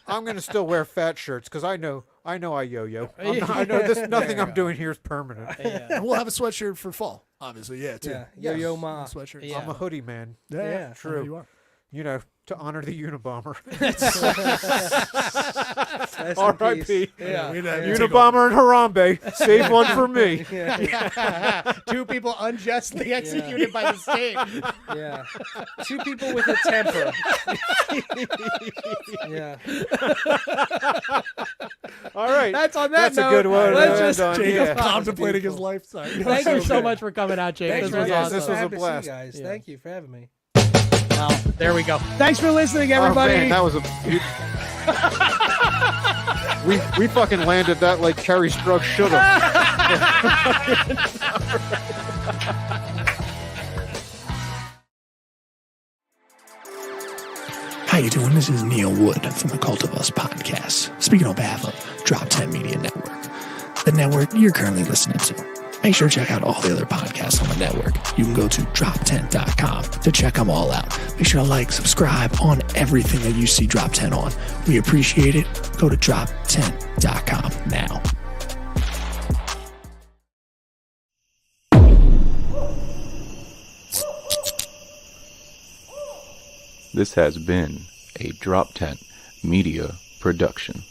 I'm going to still wear fat shirts because I know I yo-yo. I know this. Nothing I'm doing here is permanent. Yeah. And we'll have a sweatshirt for fall, obviously. Yeah, too. Yeah. Yes. Yo-yo ma. Sweatshirt. Yeah. I'm a hoodie man. Yeah, Yeah. True. You are. to honor the Unabomber. Rest in R.I.P. peace. Yeah. Unabomber and Harambe. Save one for me. Two people unjustly executed by the state. Yeah. Two people with a temper. Yeah. All right. That's on that That's note. a good one. Let's to just end on. Jacob's Yeah. contemplating his life. Sorry. Thank you so much for coming out, Jake. Thanks This for was yeah, awesome. this was a having to see you blast. guys. Yeah. Thank you for having me. Well, there we go. Thanks for listening, everybody. Oh, man, that was we fucking landed that like Kerry Strug should have. How you doing? This is Neil Wood from the Cult of Us podcast, speaking on behalf of DropTent Media Network, the network you're currently listening to. Make sure to check out all the other podcasts on the network. You can go to DropTent.com to check them all out. Make sure to like, subscribe on everything that you see DropTent on. We appreciate it. Go to DropTent.com now. This has been a DropTent Media production.